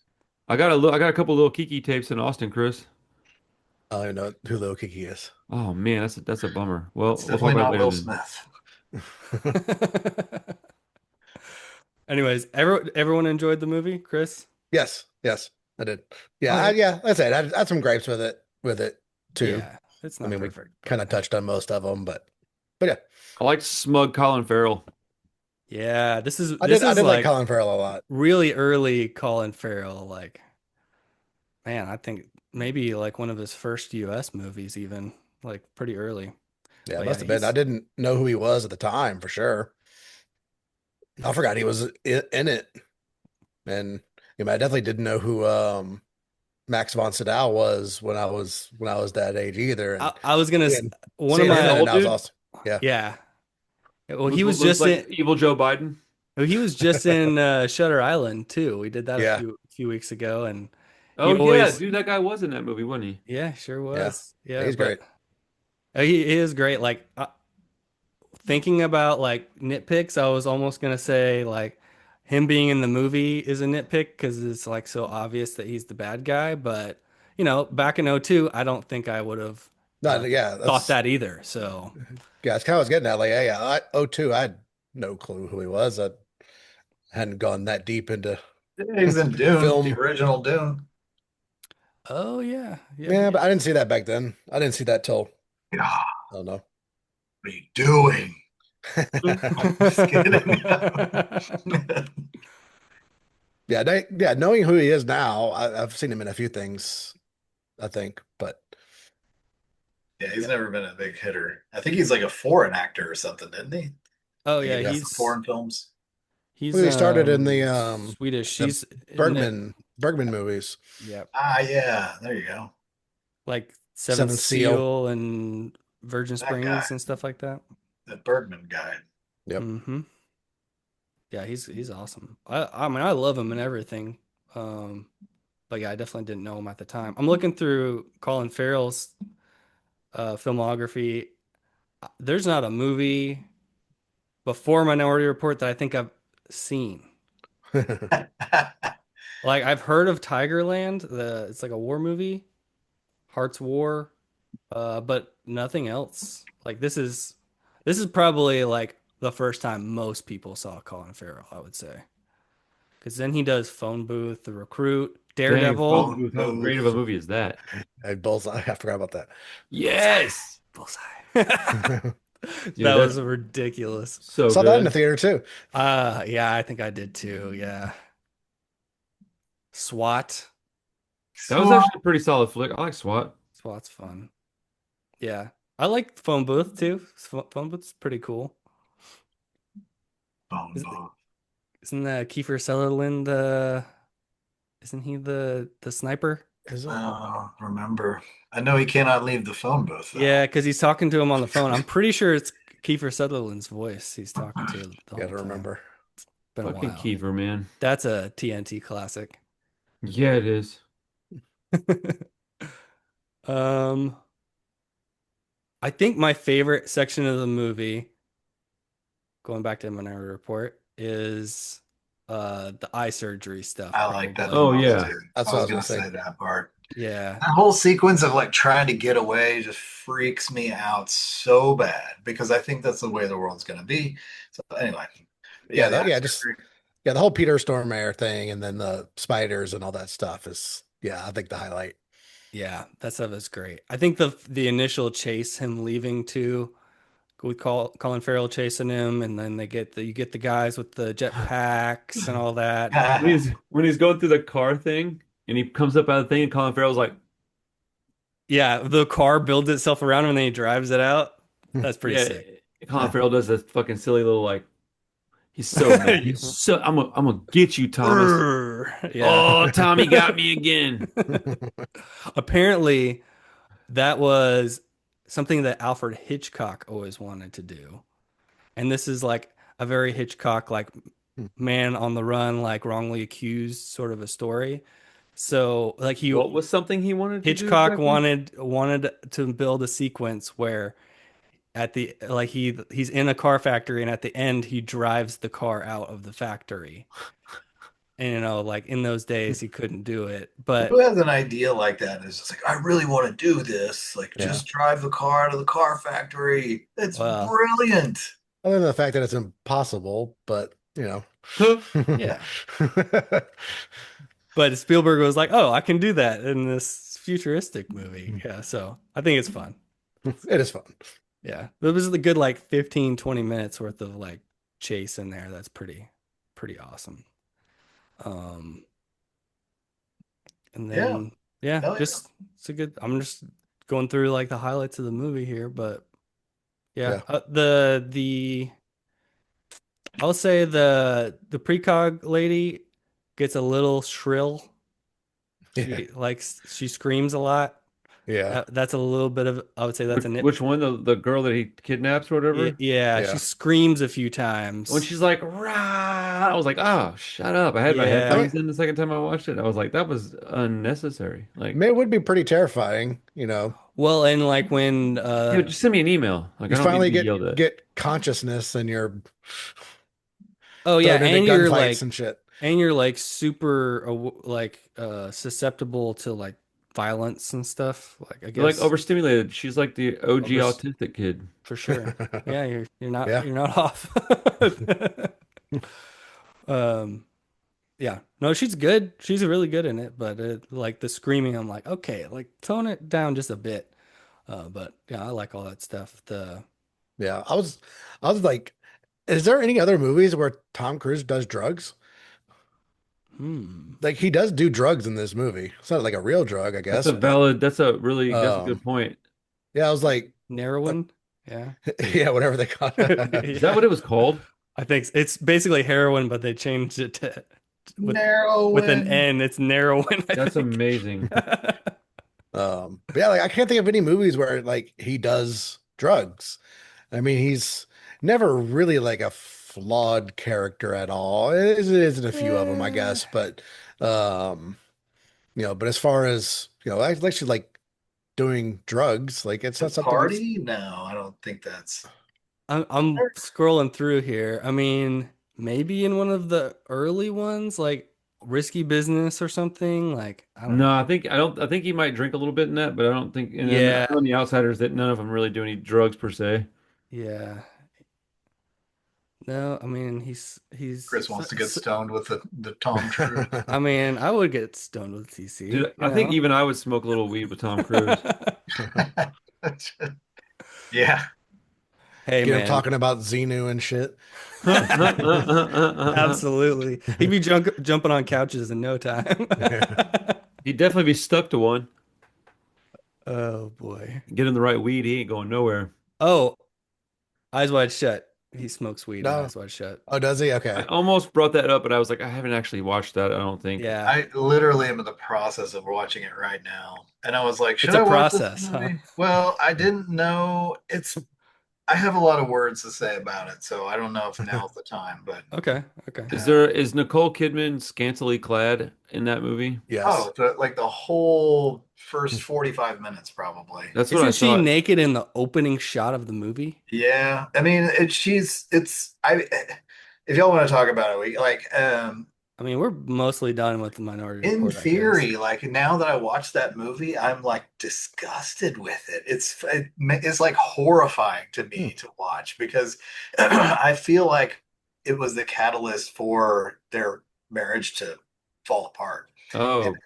S4: I got a couple little Kiki tapes in Austin, Chris.
S2: I don't even know who Lil Kiki is.
S4: Oh man, that's a bummer. Well,
S3: It's
S4: we'll talk
S3: definitely
S4: about it
S3: not
S4: later
S3: Will
S4: then.
S3: Smith.
S1: Anyways, everyone enjoyed the movie, Chris?
S2: Yes, yes, I did.
S1: Okay.
S2: Yeah, I said I had some gripes with it too.
S1: Yeah, it's
S2: I
S1: not
S2: mean, we
S1: perfect, but
S2: kind of touched on most of them, but yeah,
S4: I liked smug Colin Farrell.
S1: yeah, this is
S2: I
S1: this
S2: did I
S1: is
S2: did like
S1: like
S2: Colin Farrell a lot.
S1: really early Colin Farrell. Like, man, I think maybe like one of his first US movies, even like pretty early.
S2: Yeah, it
S1: But yeah,
S2: must have been. I
S1: he's
S2: didn't know who he was at the time for sure. I forgot he was in it, and I definitely didn't know who Max von Sydow was when I was that age either. And
S1: I was gonna
S2: seeing
S1: one of
S2: seeing
S4: That's
S2: him
S4: the
S2: in it,
S1: my
S4: old
S2: that was
S4: dude.
S2: awesome. Yeah,
S1: yeah. Well, he was
S4: Looks
S1: just
S4: like
S1: in.
S4: evil Joe Biden.
S1: Well, he was just in Shutter Island too. We did that a
S2: yeah,
S1: few weeks ago, and he
S4: Oh yeah,
S1: always
S4: dude, that guy was in that movie, wasn't he?
S1: yeah, sure
S2: yeah.
S1: was. Yeah,
S2: He's
S1: but
S2: great.
S1: he is great. Like thinking about like nitpicks, I was almost gonna say like him being in the movie is a nitpick because it's like so obvious that he's the bad guy. But back in '02, I don't think I would have
S2: No,
S1: uh,
S2: yeah,
S1: thought
S2: that's
S1: that either. So
S2: yeah. That's kind of what I was getting at. Like, yeah, oh 02, I had no clue who he was. I hadn't gone that deep into
S3: Yeah, he's in Dune, the
S2: film.
S3: original Dune.
S1: oh yeah, yeah,
S2: Yeah, but I didn't see that back then. I didn't see that till
S3: God, what
S2: I don't know.
S3: are you doing? I'm just kidding.
S2: Yeah, yeah, knowing who he is now, I've seen him in a few things, I think, but
S3: Yeah, he's
S2: yeah,
S3: never been a big hitter. I think he's like a foreign actor or something, didn't he?
S1: oh
S3: Like he
S1: yeah,
S3: did some foreign films.
S1: he's
S2: well, he started in
S1: Swedish.
S2: the
S1: She's in it.
S2: Bergman movies,
S1: Yep.
S3: Ah, yeah, there you go.
S1: Like Seventh
S2: Seventh Seal.
S1: Seal and Virgin
S3: That guy.
S1: Springs and stuff like that.
S3: that Bergman guy.
S2: Yep.
S1: Hmm. Yeah, he's awesome. I mean, I love him and everything. Um, but yeah, I definitely didn't know him at the time. I'm looking through Colin Farrell's filmography. There's not a movie before Minority Report that I think I've seen. Like I've heard of Tigerland, it's like a war movie, Heart's War, but nothing else. Like this is probably like the first time most people saw Colin Farrell, I would say. Because then he does Phone Booth, The Recruit,
S4: Dang, Phone
S1: Daredevil.
S3: Phone
S4: Booth, how great of a
S3: booth.
S4: movie is that?
S2: And Bullseye, I forgot about that.
S4: Yes.
S1: Bullseye.
S4: Dude,
S1: That was
S4: that's
S1: ridiculous.
S4: so
S2: Saw that in the
S4: good.
S2: theater too.
S1: Yeah, I think I did too. Yeah. SWAT.
S4: That was actually a pretty solid flick. I like SWAT.
S1: SWAT's fun. Yeah. I like Phone Booth too. Phone Booth's pretty cool.
S3: Phone
S1: Is-
S3: booth.
S1: Isn't that Kiefer Sutherland isn't he the sniper?
S2: Is it?
S3: I don't remember. I know he cannot leave the phone booth though.
S1: Yeah, because he's talking to him on the phone. I'm pretty sure it's Kiefer Sutherland's voice he's talking to the
S2: Got
S1: whole
S2: to
S1: time.
S2: remember.
S1: Been a
S4: Fucking
S1: while.
S4: Kiefer, man.
S1: That's a TNT classic.
S4: Yeah, it is.
S1: Um, I think my favorite section of the movie, going back to Minority Report, is the eye surgery stuff,
S3: I like that the
S1: probably.
S4: Oh
S3: most
S4: yeah.
S3: too.
S2: That's
S3: I
S2: what I
S3: was
S2: was
S3: gonna
S2: gonna say.
S3: say that part.
S1: Yeah.
S3: That whole sequence of like trying to get away just freaks me out so bad because I think that's the way the world's gonna be. So anyway,
S2: Yeah,
S3: yeah, the
S2: yeah, just
S3: surgery.
S2: yeah, the whole Peter Stormare thing, and then the spiders and all that stuff is, yeah, I think the highlight.
S1: Yeah, that stuff is great. I think the initial chase, him leaving too, with Colin Farrell chasing him, and then you get the guys with the jetpacks and all that.
S4: When he's going through the car thing and he comes up out of the thing and Colin Farrell's like,
S1: Yeah, the car builds itself around him and then he drives it out. That's pretty
S4: yeah,
S1: sick.
S4: Colin Farrell does this fucking silly little like he's so mad. He's so I'm gonna get you, Thomas.
S1: Yeah.
S4: Oh, Tommy got me again.
S1: Apparently, that was something that Alfred Hitchcock always wanted to do. And this is like a very Hitchcock, like man on the run, like wrongly accused sort of a story. So like
S4: What was something he wanted to do
S1: Hitchcock
S4: exactly?
S1: wanted to build a sequence where at the like he's in a car factory and at the end he drives the car out of the factory. And like in those days he couldn't do it.
S3: Who
S1: But
S3: has an idea like that? It's just like I really want to do this. Like
S2: Yeah.
S3: just drive the car out of the car factory. It's
S1: well,
S3: brilliant.
S2: Other than the fact that it's impossible, but you know.
S4: Huh?
S1: yeah. But Spielberg was like, "Oh, I can do that in this futuristic movie." Yeah, so I think it's fun.
S2: It is fun.
S1: Yeah. There was the good like 15, 20 minutes worth of like chase in there. That's pretty awesome. Um and
S3: Yeah.
S1: then yeah,
S3: Hell yeah.
S1: just it's a good I'm just going through like the highlights of the movie here, but yeah,
S2: Yeah.
S1: the I'll say the precog lady gets a little shrill.
S2: Yeah.
S1: She screams a lot.
S2: Yeah.
S1: That's a little bit of I would say that's a nit.
S4: Which one? The girl that he kidnaps or whatever?
S1: Yeah, she
S2: Yeah.
S1: screams a few
S4: When
S1: times.
S4: she's like, rah, I was like, oh, shut up. I had my
S1: Yeah.
S4: headphones in the second time I watched it. I was like, that was unnecessary.
S2: I
S4: Like,
S2: mean, it would be pretty terrifying, you know.
S1: Well, and like when
S4: dude, just send me an email. Like,
S2: You
S4: I don't need to
S2: finally
S4: be yelled at.
S2: get consciousness and you're
S1: oh yeah,
S2: thrown into gunfights and shit.
S1: and you're like super susceptible to like violence and stuff. Like I
S4: You're like
S1: guess
S4: overstimulated. She's like the OG
S1: Overs-
S4: autistic kid.
S1: for sure. Yeah, you're not
S2: Yeah.
S1: you're not off. um yeah. No, she's good. She's really good in it, but like the screaming I'm like, okay, like tone it down just a bit. But yeah, I like all that stuff.
S2: Yeah. I was like, is there any other movies where Tom Cruise does drugs?
S1: Hmm.
S2: Like he does do drugs in this movie. It's not like a real drug, I
S4: That's
S2: guess,
S4: a
S2: but
S4: valid, that's a good
S2: Um,
S4: point.
S2: yeah, I was like,
S1: Heroin. Yeah.
S2: yeah, whatever they call it.
S4: Is that what it was called?
S1: I think it's basically heroin, but they changed it to with
S3: Narrow
S1: with an
S3: in.
S1: N. It's narrowing. I
S4: That's
S1: think.
S4: amazing.
S2: But yeah, like I can't think of any movies where like he does drugs. I mean, never really like a flawed character at all. It is in a few of them, I
S1: Eh,
S2: guess, but um, but as far as I actually like doing drugs, like it's
S3: To
S2: not something that's
S3: party? No, I don't think that's.
S1: I'm scrolling through here. I mean, maybe in one of the early ones, like Risky Business or something. Like, I don't
S4: No,
S1: know.
S4: I think he might drink a little bit in that, but I don't think. And then I
S1: Yeah,
S4: know in the Outsiders that none of them really do any drugs per se.
S1: yeah. No, I mean
S3: Chris wants to get stoned with the Tom Cruise.
S1: I mean, I would get stoned with TC,
S4: Dude, I think even I would smoke a little weed with Tom Cruise.
S3: Yeah.
S1: Hey
S2: get him
S1: man,
S2: talking about Xenu and shit.
S1: absolutely. He'd be jumping on couches in no time.
S4: He'd definitely be stuck to one.
S1: Oh boy.
S4: Get him the right weed, he ain't going nowhere.
S1: Oh, Eyes Wide Shut. He smokes weed in
S2: No.
S1: Eyes Wide Shut.
S2: Oh, does he?
S4: I
S2: Okay.
S4: almost brought that up, but I was like, I haven't actually watched that, I don't think.
S1: Yeah,
S3: I literally am in the process of watching it right now. And I was like, should
S1: it's a
S3: I watch this
S1: process, huh?
S3: movie? Well, I didn't know I have a lot of words to say about it, so I don't know if now's the time, but
S1: Okay, okay.
S4: Is Nicole Kidman scantily clad in that movie?
S2: Yes.
S3: oh, like the whole first 45 minutes probably.
S4: That's what I
S1: Isn't she
S4: thought.
S1: naked in the opening shot of the movie?
S3: Yeah. I mean, it's I if y'all want to talk about it, we like
S1: I mean, we're mostly done with the Minority
S3: in
S1: Report, I guess.
S3: theory, like now that I watched that movie, I'm like disgusted with it. It's like horrifying to
S2: Hmm.
S3: me to watch because I feel like it was the catalyst for their marriage to fall apart. And,
S4: Oh,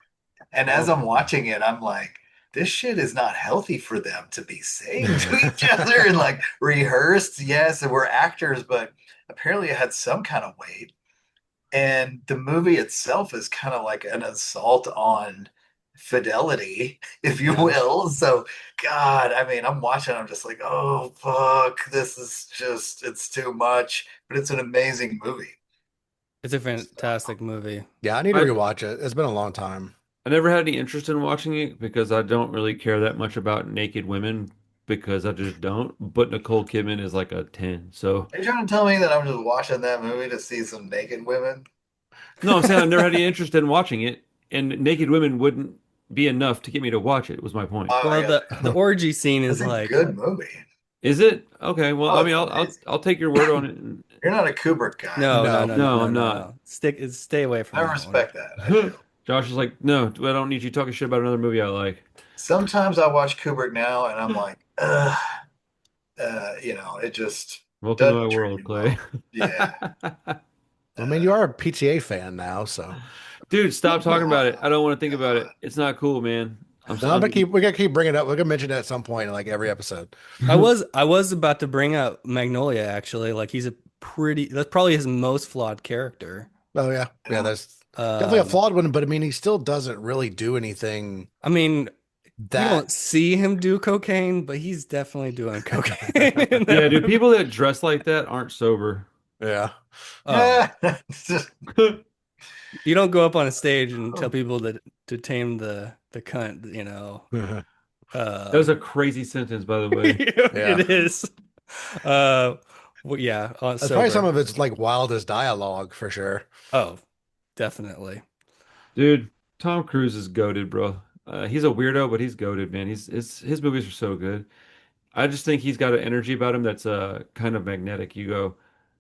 S3: and as
S4: oh.
S3: I'm watching it, I'm like, this shit is not healthy for them to be saying to each other and like rehearsed. Yes, and we're actors, but apparently it had some kind of weight. And the movie itself is kind of like an assault on fidelity, if you
S1: Yeah,
S3: will. So, God, I mean, I'm watching, I'm just like, oh, fuck, this is just, it's too much. But it's an amazing movie.
S1: it's a
S3: So,
S1: fantastic movie.
S2: Yeah, I need to
S4: I
S2: rewatch it. It's been a long time.
S4: I never had any interest in watching it because I don't really care that much about naked women because I just don't. But Nicole Kidman is like a 10. So
S3: are you trying to tell me that I'm just watching that movie to see some naked women?
S4: no, I'm saying I never had any interest in watching it, and naked women wouldn't be enough to get me to watch it, was my point.
S3: Oh, I
S1: Well,
S3: got
S1: the orgy scene
S3: That's
S1: is
S3: a
S1: like,
S3: good movie.
S4: Is it? Okay, well,
S3: Oh,
S4: I
S3: it's
S4: mean,
S3: amazing.
S4: I'll take your word on it.
S3: You're not a Kubrick guy.
S1: no, no,
S2: No.
S1: no, no,
S4: No,
S1: no,
S4: I'm
S1: no,
S4: not.
S1: no. Stay away from
S3: I
S1: that one.
S3: respect that. I do.
S4: Josh is like, no, I don't need you talking shit about another movie I like.
S3: Sometimes I watch Kubrick now and I'm like, ugh. It just
S4: Welcome to my
S3: doesn't treat
S4: world,
S3: you
S4: Clay.
S3: well. Yeah.
S2: I mean, you are a PTA fan now, so
S4: Dude, stop talking about it.
S3: Oh,
S4: I don't want to think about
S3: God.
S4: it. It's not cool, man.
S2: no, but keep we gotta keep bringing it up. We're gonna mention it at some point in like every episode.
S1: I was about to bring up Magnolia actually. Like he's a pretty that's probably his most flawed character.
S2: Oh yeah, yeah.
S3: Yeah.
S2: There's definitely a
S1: Um,
S2: flawed one, but I mean, he still doesn't really do anything
S1: I mean, you
S2: that.
S1: don't see him do cocaine, but he's definitely doing cocaine in
S4: Yeah,
S1: that
S4: dude,
S1: movie.
S4: people that dress like that aren't sober.
S2: Yeah.
S1: Oh,
S3: It's just-
S1: you don't go up on a stage and tell people to tame the cunt,
S4: That was
S1: Um,
S4: a crazy sentence, by the way.
S2: Yeah.
S1: it is. Uh, well, yeah,
S2: That's probably some
S1: sober.
S2: of its like wildest dialogue for sure.
S1: Oh, definitely.
S4: Dude, Tom Cruise is goated, bro. He's a weirdo, but he's goated, man. His movies are so good. I just think he's got an energy about him that's kind of magnetic. You go,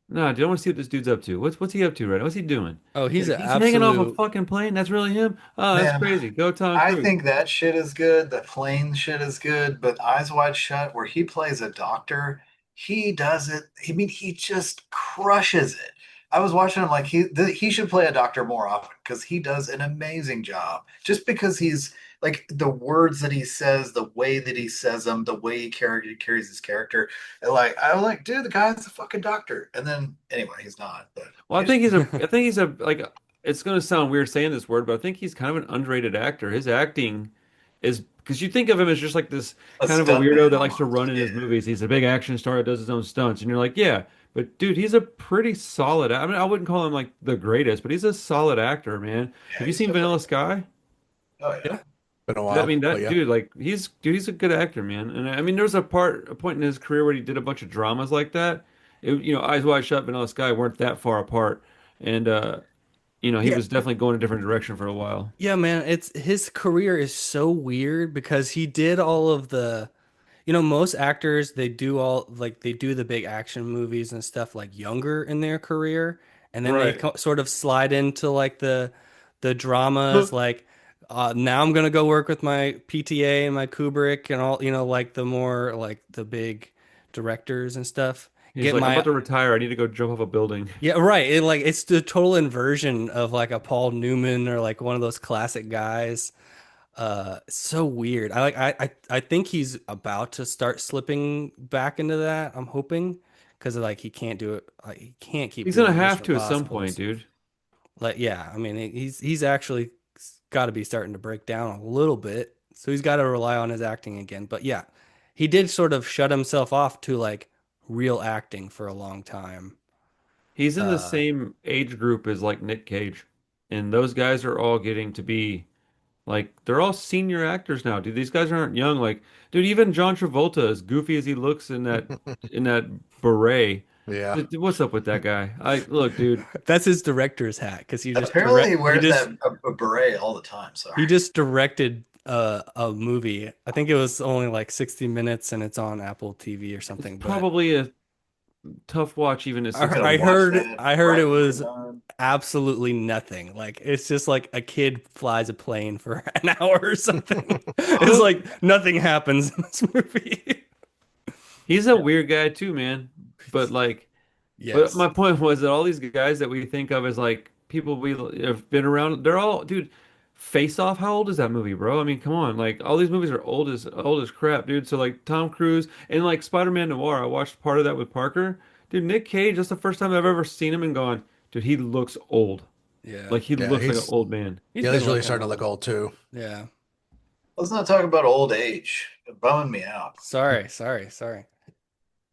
S4: nah, dude, I want to see what this dude's up to. What's he up to right now? What's he doing?
S1: Oh, he's an
S4: He's hanging off a
S1: absolute.
S4: fucking plane. That's really him. Oh, that's
S3: Man,
S4: crazy. Go Tom
S3: I
S4: Cruise.
S3: think that shit is good. The plane shit is good, but Eyes Wide Shut, where he plays a doctor, he does it. I mean, he just crushes it. I was watching him like he should play a doctor more often because he does an amazing job. Just because he's like the words that he says, the way that he says them, the way he carries his character. And like I was like, dude, the guy's a fucking doctor. And then anyway, he's not. But
S4: Well, I think he's a like it's gonna sound weird saying this word, but I think he's kind of an underrated actor. His acting is because you think of him as just like this
S3: a
S4: kind of a weirdo
S3: stuntman
S4: that likes to
S3: almost.
S4: run in
S3: Yeah,
S4: his movies. He's a big action star that does his own stunts, and you're like, yeah, but dude, he's a pretty solid. I mean, I wouldn't call him like the greatest, but he's a solid actor, man.
S3: yeah,
S4: Have you
S3: he's
S4: seen
S3: definitely.
S4: Vanilla Sky?
S3: Oh yeah.
S1: Yeah.
S2: Been a
S4: I mean,
S2: while, but
S4: that
S2: yeah.
S4: dude, like he's a good actor, man. And I mean, there was a point in his career where he did a bunch of dramas like that, Eyes Wide Shut, Vanilla Sky weren't that far apart, and he
S1: Yeah,
S4: was definitely going a different direction for a while.
S1: yeah, man. It's his career is so weird because he did all of the, most actors they do all like they do the big action movies and stuff like younger in their career, and then they
S4: Right.
S1: sort of slide into like the dramas. Like now I'm gonna go work with my PTA and my Kubrick and all, like the more like the big directors and stuff.
S4: He's
S1: Get
S4: like, I'm
S1: my
S4: about to retire. I need to go jump off a building.
S1: Yeah, right. It's the total inversion of like a Paul Newman or like one of those classic guys. It's so weird. I think he's about to start slipping back into that. I'm hoping because like he can't do it. Like, he can't keep
S4: He's gonna
S1: doing
S4: have
S1: Mission
S4: to at some point,
S1: Impossibles.
S4: dude.
S1: Like yeah, I mean he's actually got to be starting to break down a little bit. So he's got to rely on his acting again. But yeah, he did sort of shut himself off to like real acting for a long time.
S4: He's in the
S1: Uh,
S4: same age group as like Nick Cage, and those guys are all getting to be like they're all senior actors now, dude. These guys aren't young. Like, dude, even John Travolta, as goofy as he looks in that beret,
S2: Yeah.
S4: what's up with that guy? I look, dude.
S1: That's his director's hat because he just
S3: Apparently, he
S1: direct
S3: wears that a beret all the time. Sorry.
S1: he just directed a movie. I think it was only like 60 minutes and it's on Apple TV or
S4: It's
S1: something. But
S4: probably a tough watch, even at
S3: I'm
S4: 60
S3: gonna
S1: I
S3: watch
S4: minutes.
S1: heard
S3: that
S1: I heard it
S3: right when we're
S1: was
S3: done.
S1: absolutely nothing. Like it's just like a kid flies a plane for an hour or something. It's like nothing happens in this movie.
S4: He's a weird guy too, man. But like, but
S1: Yes.
S4: my point was that all these guys that we think of as like people we have been around, they're all, dude. Face Off, how old is that movie, bro? I mean, come on, like all these movies are old as crap, dude. So like Tom Cruise and like Spider-Man Noir, I watched part of that with Parker. Dude, Nick Cage, that's the first time I've ever seen him and gone, dude, he looks old.
S1: Yeah.
S4: Like he
S2: Yeah,
S4: looks like an old man.
S1: He's
S2: yeah,
S1: been
S2: he's really
S1: looking
S2: starting to look
S1: old.
S2: old too.
S1: Yeah.
S3: Let's not talk about old age. It's bumming me out.
S1: Sorry.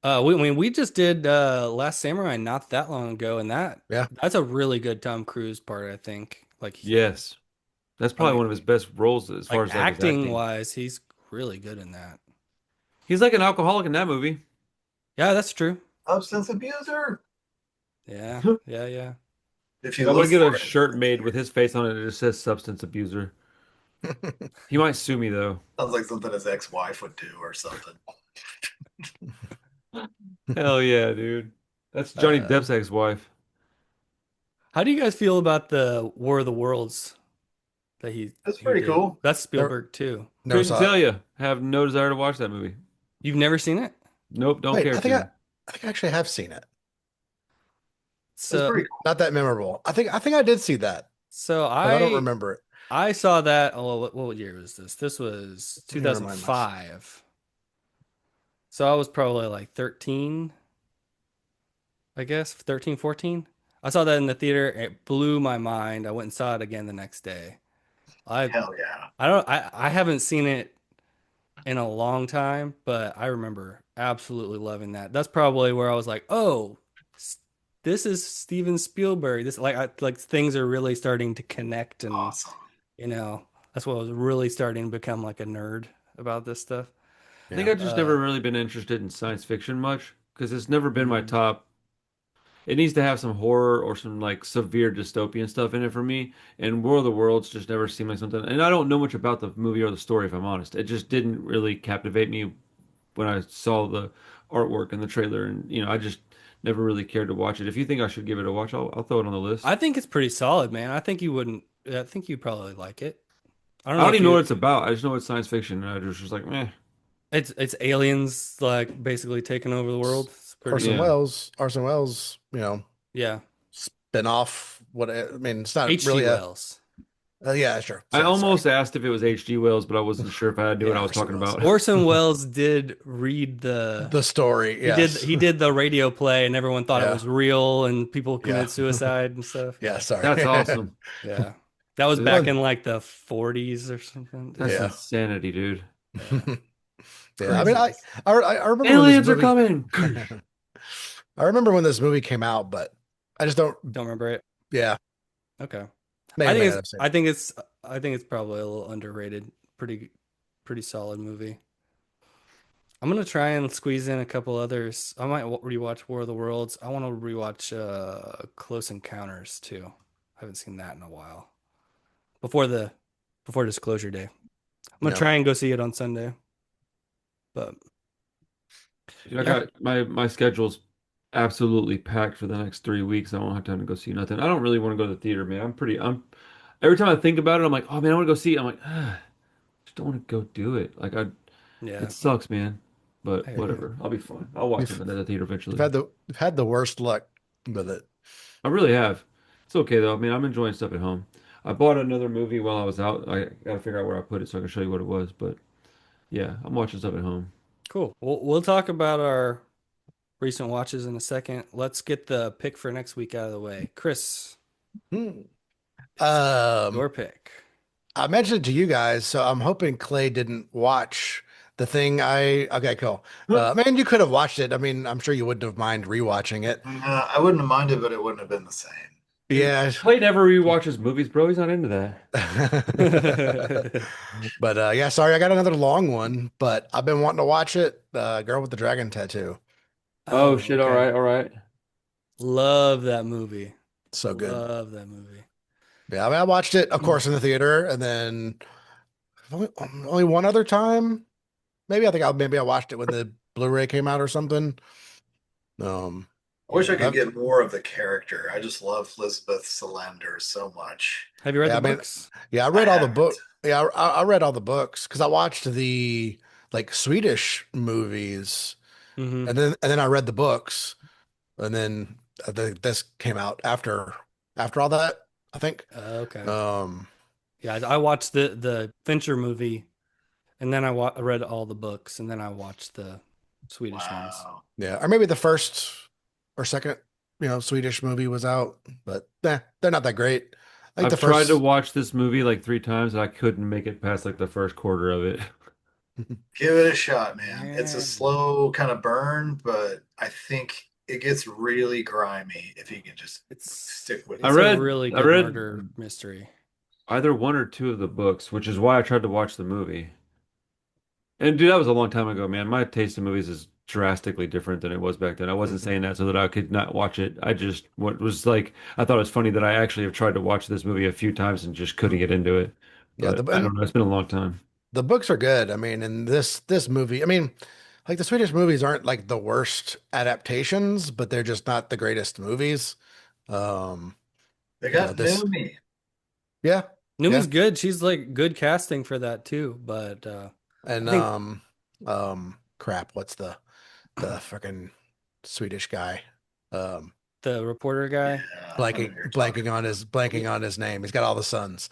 S1: We just did Last Samurai not that long ago, and
S2: Yeah.
S1: that's a really good Tom Cruise part, I think.
S4: Yes. That's
S1: I
S4: probably
S1: mean,
S4: one of his best roles as far
S1: like
S4: as like his
S1: acting
S4: acting.
S1: wise, he's really good in that.
S4: He's like an alcoholic in that movie.
S1: Yeah, that's true.
S3: Substance abuser.
S1: Yeah, yeah.
S3: If
S4: Dude,
S3: you
S4: I'm gonna
S3: look
S4: get a
S3: for it,
S4: shirt made with his face on it that just says substance abuser. He might sue me though.
S3: sounds like something his ex-wife would do or something.
S4: Hell yeah, dude. That's Johnny
S1: Uh,
S4: Depp's ex-wife.
S1: how do you guys feel about the War of the Worlds that he
S3: That's
S1: he
S3: pretty
S1: did?
S3: cool.
S1: That's
S2: Never,
S1: Spielberg too.
S2: never
S4: Couldn't
S2: saw it.
S4: tell you. Have no desire to watch that movie.
S1: You've never seen it?
S4: Nope, don't
S2: Wait,
S4: care
S2: I think
S4: to.
S2: I think I actually have seen it.
S3: That's
S1: So,
S3: pretty cool.
S2: Not that memorable. I think I did see that,
S1: so
S2: but I don't
S1: I
S2: remember it.
S1: I saw that. Oh, what year was this? This was
S2: Let me remind myself.
S1: 2005. So I was probably like 13, I guess, 13, 14. I saw that in the theater. It blew my mind. I went and saw it again the next day. I
S3: Hell yeah.
S1: I haven't seen it in a long time, but I remember absolutely loving that. That's probably where I was like, "Oh, s- this is Steven Spielberg." This like things are really starting to connect and,
S3: Awesome.
S1: that's what I was really starting to become like a nerd about this stuff.
S4: I think
S2: Yeah.
S4: I've just never really been interested in science fiction much because it's never been my
S1: Mm,
S4: top. It needs to have some horror or some like severe dystopian stuff in it for me. And War of the Worlds just never seemed like something. And I don't know much about the movie or the story, if I'm honest. It just didn't really captivate me when I saw the artwork and the trailer. And, I just never really cared to watch it. If you think I should give it a watch, I'll throw it on the list.
S1: I think it's pretty solid, man. I think you wouldn't. I think you'd probably like it. I don't
S4: I
S1: know
S4: don't
S1: if
S4: even know what
S1: you.
S4: it's about. I just know it's science fiction. And I just like, eh.
S1: It's aliens like basically taking over the world. It's
S2: Orson
S1: pretty.
S4: Yeah.
S2: Welles, Orson Welles,
S1: Yeah.
S2: spin off. What I mean, it's not
S1: H.G.
S2: really a.
S1: Wells.
S2: Yeah, sure.
S4: I
S2: Sorry.
S4: almost asked if it was H.G. Wells, but I wasn't sure if I knew what I
S1: Yeah.
S4: was
S2: Orson
S4: talking
S2: Welles.
S4: about.
S1: Orson Welles did read
S2: The story,
S1: he did
S2: yes.
S1: he did the radio play and everyone thought it
S2: Yeah,
S1: was real and people
S2: yeah,
S1: committed suicide and stuff.
S2: yeah.
S1: Yeah.
S2: Sorry.
S4: That's awesome.
S1: Yeah. That was back
S2: Well,
S1: in like the 40s or something.
S4: That's
S2: yeah,
S4: insanity, dude.
S1: Yeah.
S2: yeah. I mean,
S1: Craziness.
S2: I remember when this
S4: Aliens are
S2: movie.
S4: coming.
S2: I remember when this movie came out, but I just don't.
S1: Don't remember it.
S2: Yeah,
S1: Okay.
S2: may
S1: I
S2: or
S1: think
S2: may not
S1: it's
S2: have seen
S1: I
S2: it.
S1: think it's I think it's probably a little underrated. Pretty solid movie. I'm gonna try and squeeze in a couple others. I might rewatch War of the Worlds. I want to rewatch Close Encounters too. I haven't seen that in a while. Before the before Disclosure Day. I'm gonna
S2: Yeah.
S1: try and go see it on Sunday. But
S4: Yeah, I
S1: yeah,
S4: got my schedule's absolutely packed for the next 3 weeks. I won't have time to go see nothing. I don't really want to go to the theater, man. I'm every time I think about it, I'm like, oh man, I want to go see it. I'm like, just don't want to go do it. Like
S1: yeah,
S4: it sucks, man.
S1: I
S4: But
S1: hear you.
S4: whatever. I'll be fine. I'll watch
S2: You've
S4: something at the theater
S2: you've
S4: eventually.
S2: had the worst luck with it.
S4: I really have. It's okay though. I mean, I'm enjoying stuff at home. I bought another movie while I was out. I gotta figure out where I put it so I can show you what it was. But yeah, I'm watching stuff at home.
S1: Cool. We'll talk about our recent watches in a second. Let's get the pick for next week out of the way. Chris,
S2: Hmm.
S1: it's
S2: Um,
S1: your pick.
S2: I mentioned it to you guys, so I'm hoping Clay didn't watch the thing. Okay, cool. Man, you could have watched it. I mean, I'm sure you wouldn't have mind rewatching it.
S3: I wouldn't have minded, but it wouldn't have been the same.
S4: Dude,
S2: Yeah.
S4: Clay never rewatches movies, bro. He's not into that.
S2: But yeah, sorry, I got another long one, but I've been wanting to watch it. Girl with the Dragon Tattoo.
S4: Oh
S1: Oh,
S4: shit, all
S1: okay.
S4: right, all right.
S1: Love that movie.
S2: So good.
S1: Love that movie.
S2: Yeah, I mean, I watched it, of course, in the theater, and then only one other time. Maybe I watched it when the Blu-ray came out or something. Um,
S3: I wish I could
S2: that,
S3: get more of the character. I just love Lisbeth Salander so much.
S1: Have you read
S2: yeah,
S1: the
S2: I mean,
S1: books?
S2: yeah, I
S3: I
S2: read all the
S3: haven't.
S2: book. Yeah, I read all the books because I watched the like Swedish movies,
S1: Mm-hmm.
S2: and then I read the books, and then this came out after all that, I think.
S1: Okay.
S2: Um,
S1: Yeah, I watched the Fincher movie, and then I read all the books, and then I watched the Swedish ones.
S3: Wow.
S2: yeah, or maybe the first or second, Swedish movie was out, but they're not that great. I think the
S4: I've tried to
S2: first.
S4: watch this movie like 3 times and I couldn't make it past like the first quarter of it.
S3: Give it a shot, man. It's a
S1: Man,
S3: slow kind of burn, but I think it gets really grimy if you can just stick with
S4: I
S1: it's
S3: it.
S1: a
S4: read
S1: really
S4: I
S1: good
S4: read
S1: murder mystery.
S4: either one or two of the books, which is why I tried to watch the movie. And dude, that was a long time ago, man. My taste in movies is drastically different than it was back then. I wasn't saying that so that I could not watch it. I just what was like I thought it was funny that I actually have tried to watch this movie a few times and just couldn't get into it.
S2: Yeah,
S4: But I don't know, it's been a long time.
S2: the books are good. I mean, and this movie, I mean, like the Swedish movies aren't like the worst adaptations, but they're just not the greatest movies. Um,
S3: They got
S2: this,
S3: Noomi.
S2: yeah,
S1: Numi's
S2: yeah,
S1: good. She's like good casting for that too. But
S2: and
S1: I think
S2: crap, what's the freaking Swedish guy? Um,
S1: the reporter
S3: Yeah,
S1: guy,
S3: I know who you're talking about.
S2: blanking on his name. He's got all the sons.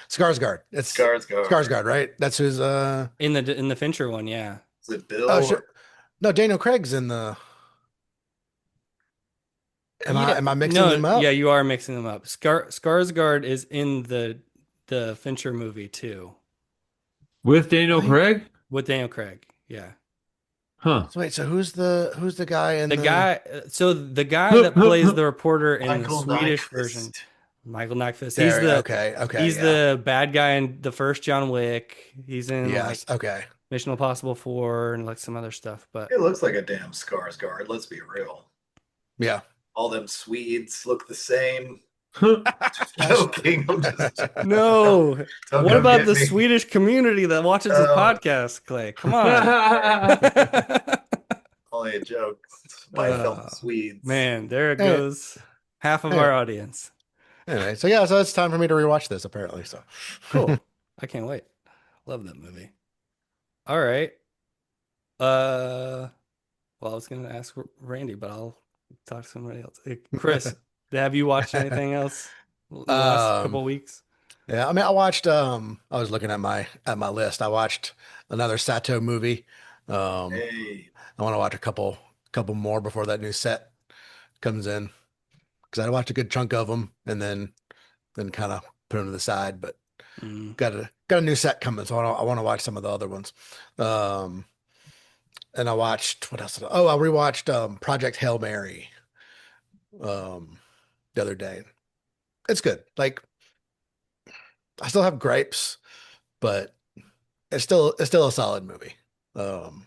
S2: Skarsgård. It's
S3: Skarsgård.
S2: Skarsgård, right? That's who's
S1: in the Fincher one, yeah.
S3: Is it Bill
S2: oh
S3: or
S2: shit. No, Daniel Craig's in the.
S1: Yeah,
S2: Am I mixing
S1: no,
S2: them
S1: yeah,
S2: up?
S1: you are mixing them up. Skarsgård is in the Fincher movie too
S4: With Daniel
S2: Really?
S4: Craig?
S1: with Daniel Craig. Yeah.
S4: Huh.
S2: So wait, so who's the guy in
S1: The
S2: the
S1: guy, so the guy that plays the reporter in the
S3: Michael
S1: Swedish version,
S3: Nyqvist?
S1: Michael Nyqvist,
S2: there? Okay, okay,
S1: he's
S2: yeah.
S1: the bad guy in the first John Wick. He's in like
S2: Yes, okay.
S1: Mission Impossible 4 and like some other stuff. But
S3: It looks like a damn Skarsgård. Let's be real.
S2: Yeah.
S3: All them Swedes look the same. Just
S2: That's
S3: joking. I'm just
S1: no,
S3: don't
S1: what
S3: come
S1: about
S3: get
S1: the
S3: me.
S1: Swedish community that watches this
S3: Oh,
S1: podcast, Clay? Come on.
S3: only a joke. My fellow
S1: Uh,
S3: Swedes.
S1: man, there it
S2: anyway,
S1: goes. Half of
S2: anyway,
S1: our audience.
S2: so yeah, so it's time for me to rewatch this apparently. So
S1: Cool. I can't wait. Love that movie. All right. Uh, well, I was gonna ask Randy, but I'll talk to somebody else. Chris, have you watched anything else in the last couple
S2: um
S1: of weeks?
S2: yeah, I mean I was looking at my list. I watched another Sato movie. Um
S3: Hey,
S2: I want to watch a couple more before that new set comes in because I watched a good chunk of them and then kind of put them to the side, but
S1: Mm.
S2: got a new set coming, so I want to watch some of the other ones. Um, and I watched what else? I rewatched Project Hail Mary um the other day. It's good. Like I still have gripes, but it's still a solid movie. Um,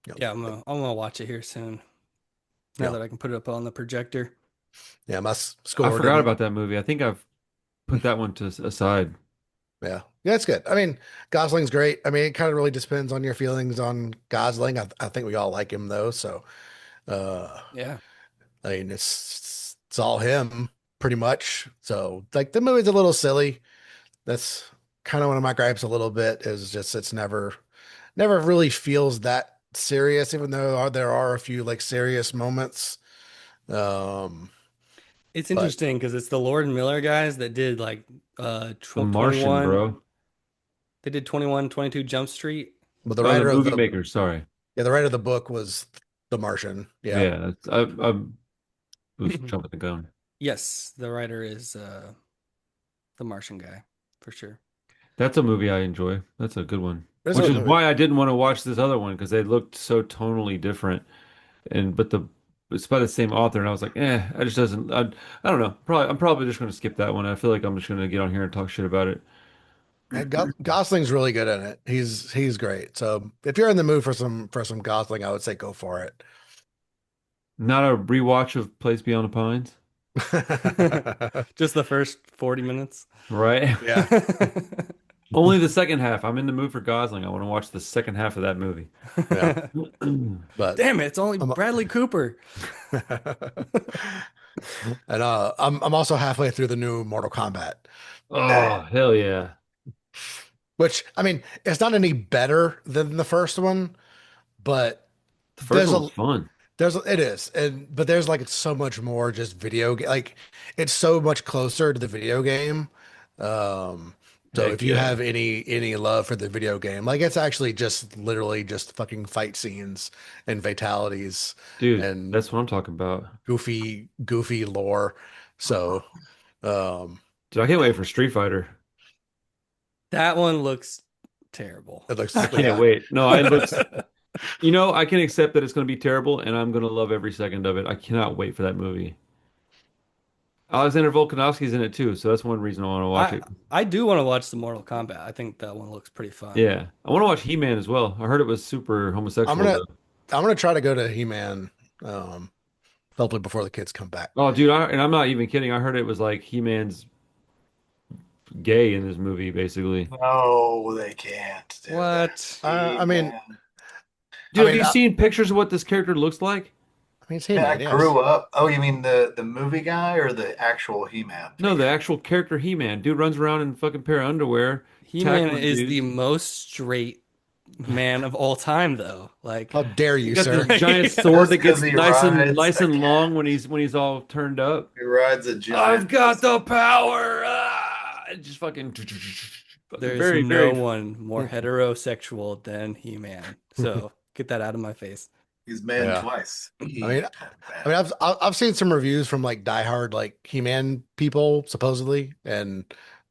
S2: Yep.
S1: Yeah, I'm gonna watch it here soon. Now
S2: Yeah.
S1: that I can put it up on the projector.
S2: Yeah. My
S4: I
S2: score
S4: forgot
S2: didn't.
S4: about that movie. I think I've put that one to aside.
S2: Yeah. Yeah, it's good. I mean, Gosling's great. I mean, it kind of really depends on your feelings on Gosling. I think we all like him though. So, uh,
S1: Yeah.
S2: I mean, it's all him pretty much. So, like, the movie's a little silly. That's kind of one of my gripes a little bit is just it's never really feels that serious, even though there are a few like serious moments. Um,
S1: It's
S2: but
S1: interesting because it's the Lord and Miller guys that did like
S4: The Martian,
S1: 21.
S4: bro.
S1: They did 21, 22 Jump Street.
S2: but the
S4: Oh, the
S2: writer of
S4: movie
S2: the
S4: maker. Sorry.
S2: yeah, the writer of the book was The Martian. Yeah.
S4: Yeah, I was jumping the gun.
S1: Yes, the writer is the Martian guy for sure.
S4: That's a movie I enjoy. That's a good one.
S2: It is a
S4: Which
S2: good
S4: is
S2: movie.
S4: why I didn't want to watch this other one because they looked so tonally different. And but it's by the same author, and I was like, I just doesn't. I don't know. I'm probably just going to skip that one. I feel like I'm just going to get on here and talk shit about it.
S2: And Gosling's really good in it. He's great. So if you're in the mood for some Gosling, I would say go for it.
S4: Not a rewatch of Place Beyond the Pines,
S1: Just the first 40 minutes.
S4: right?
S2: Yeah.
S4: Only the second half. I'm in the mood for Gosling. I want to watch the second half of that movie.
S2: Yeah. But
S1: Damn it, it's only
S2: I'm
S1: Bradley Cooper.
S2: and I'm also halfway through the new Mortal Kombat,
S4: Oh, hell yeah.
S2: which I mean, it's not any better than the first one, but
S4: The first
S2: there's
S4: one
S2: a
S4: was fun.
S2: it is, and but there's like so much more just like it's so much closer to the video game. Um, so if
S4: Heck
S2: you
S4: yeah.
S2: have any love for the video game, like it's actually just literally just fucking fight scenes and fatalities
S4: Dude,
S2: and
S4: that's what I'm talking about.
S2: goofy lore. So um,
S4: Dude, I can't wait for Street Fighter.
S1: That one looks terrible.
S2: it looks
S4: I can't
S2: yeah.
S4: wait. No, it looks, I can accept that it's going to be terrible and I'm going to love every second of it. I cannot wait for that movie. Alexander Volkanovski's in it too, so that's one reason I want to watch
S1: I
S4: it.
S1: I do want to watch the Mortal Kombat. I think that one looks pretty fun.
S4: Yeah. I want to watch He-Man as well. I heard it was super
S2: I'm
S4: homosexual
S2: gonna
S4: though.
S2: I'm gonna try to go to He-Man, um, hopefully before the kids come back.
S4: Oh, dude, and I'm not even kidding. I heard it was like He-Man's gay in this movie, basically.
S3: No, they can't do that.
S1: What?
S2: I mean,
S3: He-Man.
S2: I
S4: Dude, have
S2: mean,
S4: you seen pictures of what this character looks like?
S2: I mean, it's
S3: Man, I
S2: He-Man, yes.
S3: grew up. Oh, you mean the movie guy or the actual He-Man
S4: No, the
S3: figure?
S4: actual character He-Man. Dude runs around in a fucking pair of underwear,
S1: He-Man
S4: tackling
S1: is the
S4: dudes.
S1: most straight man of all time, though. Like,
S2: How dare
S4: He
S2: you,
S4: got this
S2: sir?
S4: giant
S1: yeah.
S4: sword
S3: Just
S4: that
S3: because
S4: gets
S3: he
S4: nice and
S3: rides
S4: nice
S3: a
S4: and
S3: cat,
S4: long when he's all turned up.
S3: he rides a
S4: I've
S3: giant.
S4: got the power. Ah! Just fucking,
S1: There's
S4: very,
S1: no
S4: very.
S1: one more heterosexual than He-Man. So get that out of my face.
S3: He's man
S2: Yeah.
S3: twice.
S2: I mean, I've seen some reviews from like diehard like He-Man people supposedly, and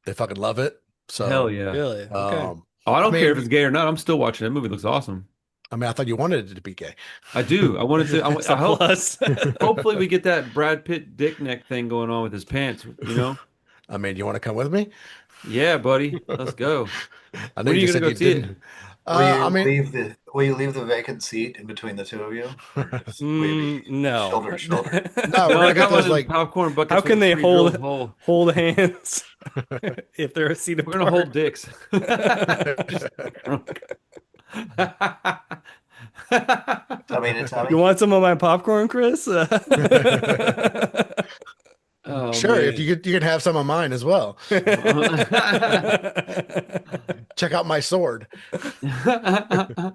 S2: they fucking love it.
S4: Hell
S2: So,
S4: yeah.
S1: Really? Okay.
S4: Oh, I
S2: I
S4: don't care if
S2: mean,
S4: it's gay or not. I'm still watching that movie. It looks awesome.
S2: I thought you wanted it to be gay.
S4: I do. I wanted to.
S1: It's
S4: I
S1: a
S4: hope.
S1: plus.
S4: Hopefully, we get that Brad Pitt dick neck thing going on with his pants. You know?
S2: I mean, you want to come with me?
S4: Yeah, buddy. Let's go.
S2: I know
S4: When
S2: you
S4: are you
S2: just
S4: gonna
S2: said
S4: go
S2: you
S4: see it?
S2: didn't.
S3: Will
S2: I
S3: you
S2: mean,
S3: leave the vacant seat in between the two of you? Or just will you be
S1: No.
S3: shoulder to shoulder?
S2: no, we're
S4: No, I
S2: gonna get
S4: got one
S2: those
S4: of them
S2: like
S4: popcorn
S1: How
S4: buckets with
S1: can
S4: a
S1: they
S4: pre-drilled hole.
S1: hold hands if they're a seat
S4: We're gonna hold
S1: apart?
S4: dicks.
S1: You
S3: Tummy.
S1: want some of my popcorn, Chris?
S4: Oh
S2: sure, if
S4: man.
S2: you could have some of mine as well. Check out my sword.
S3: I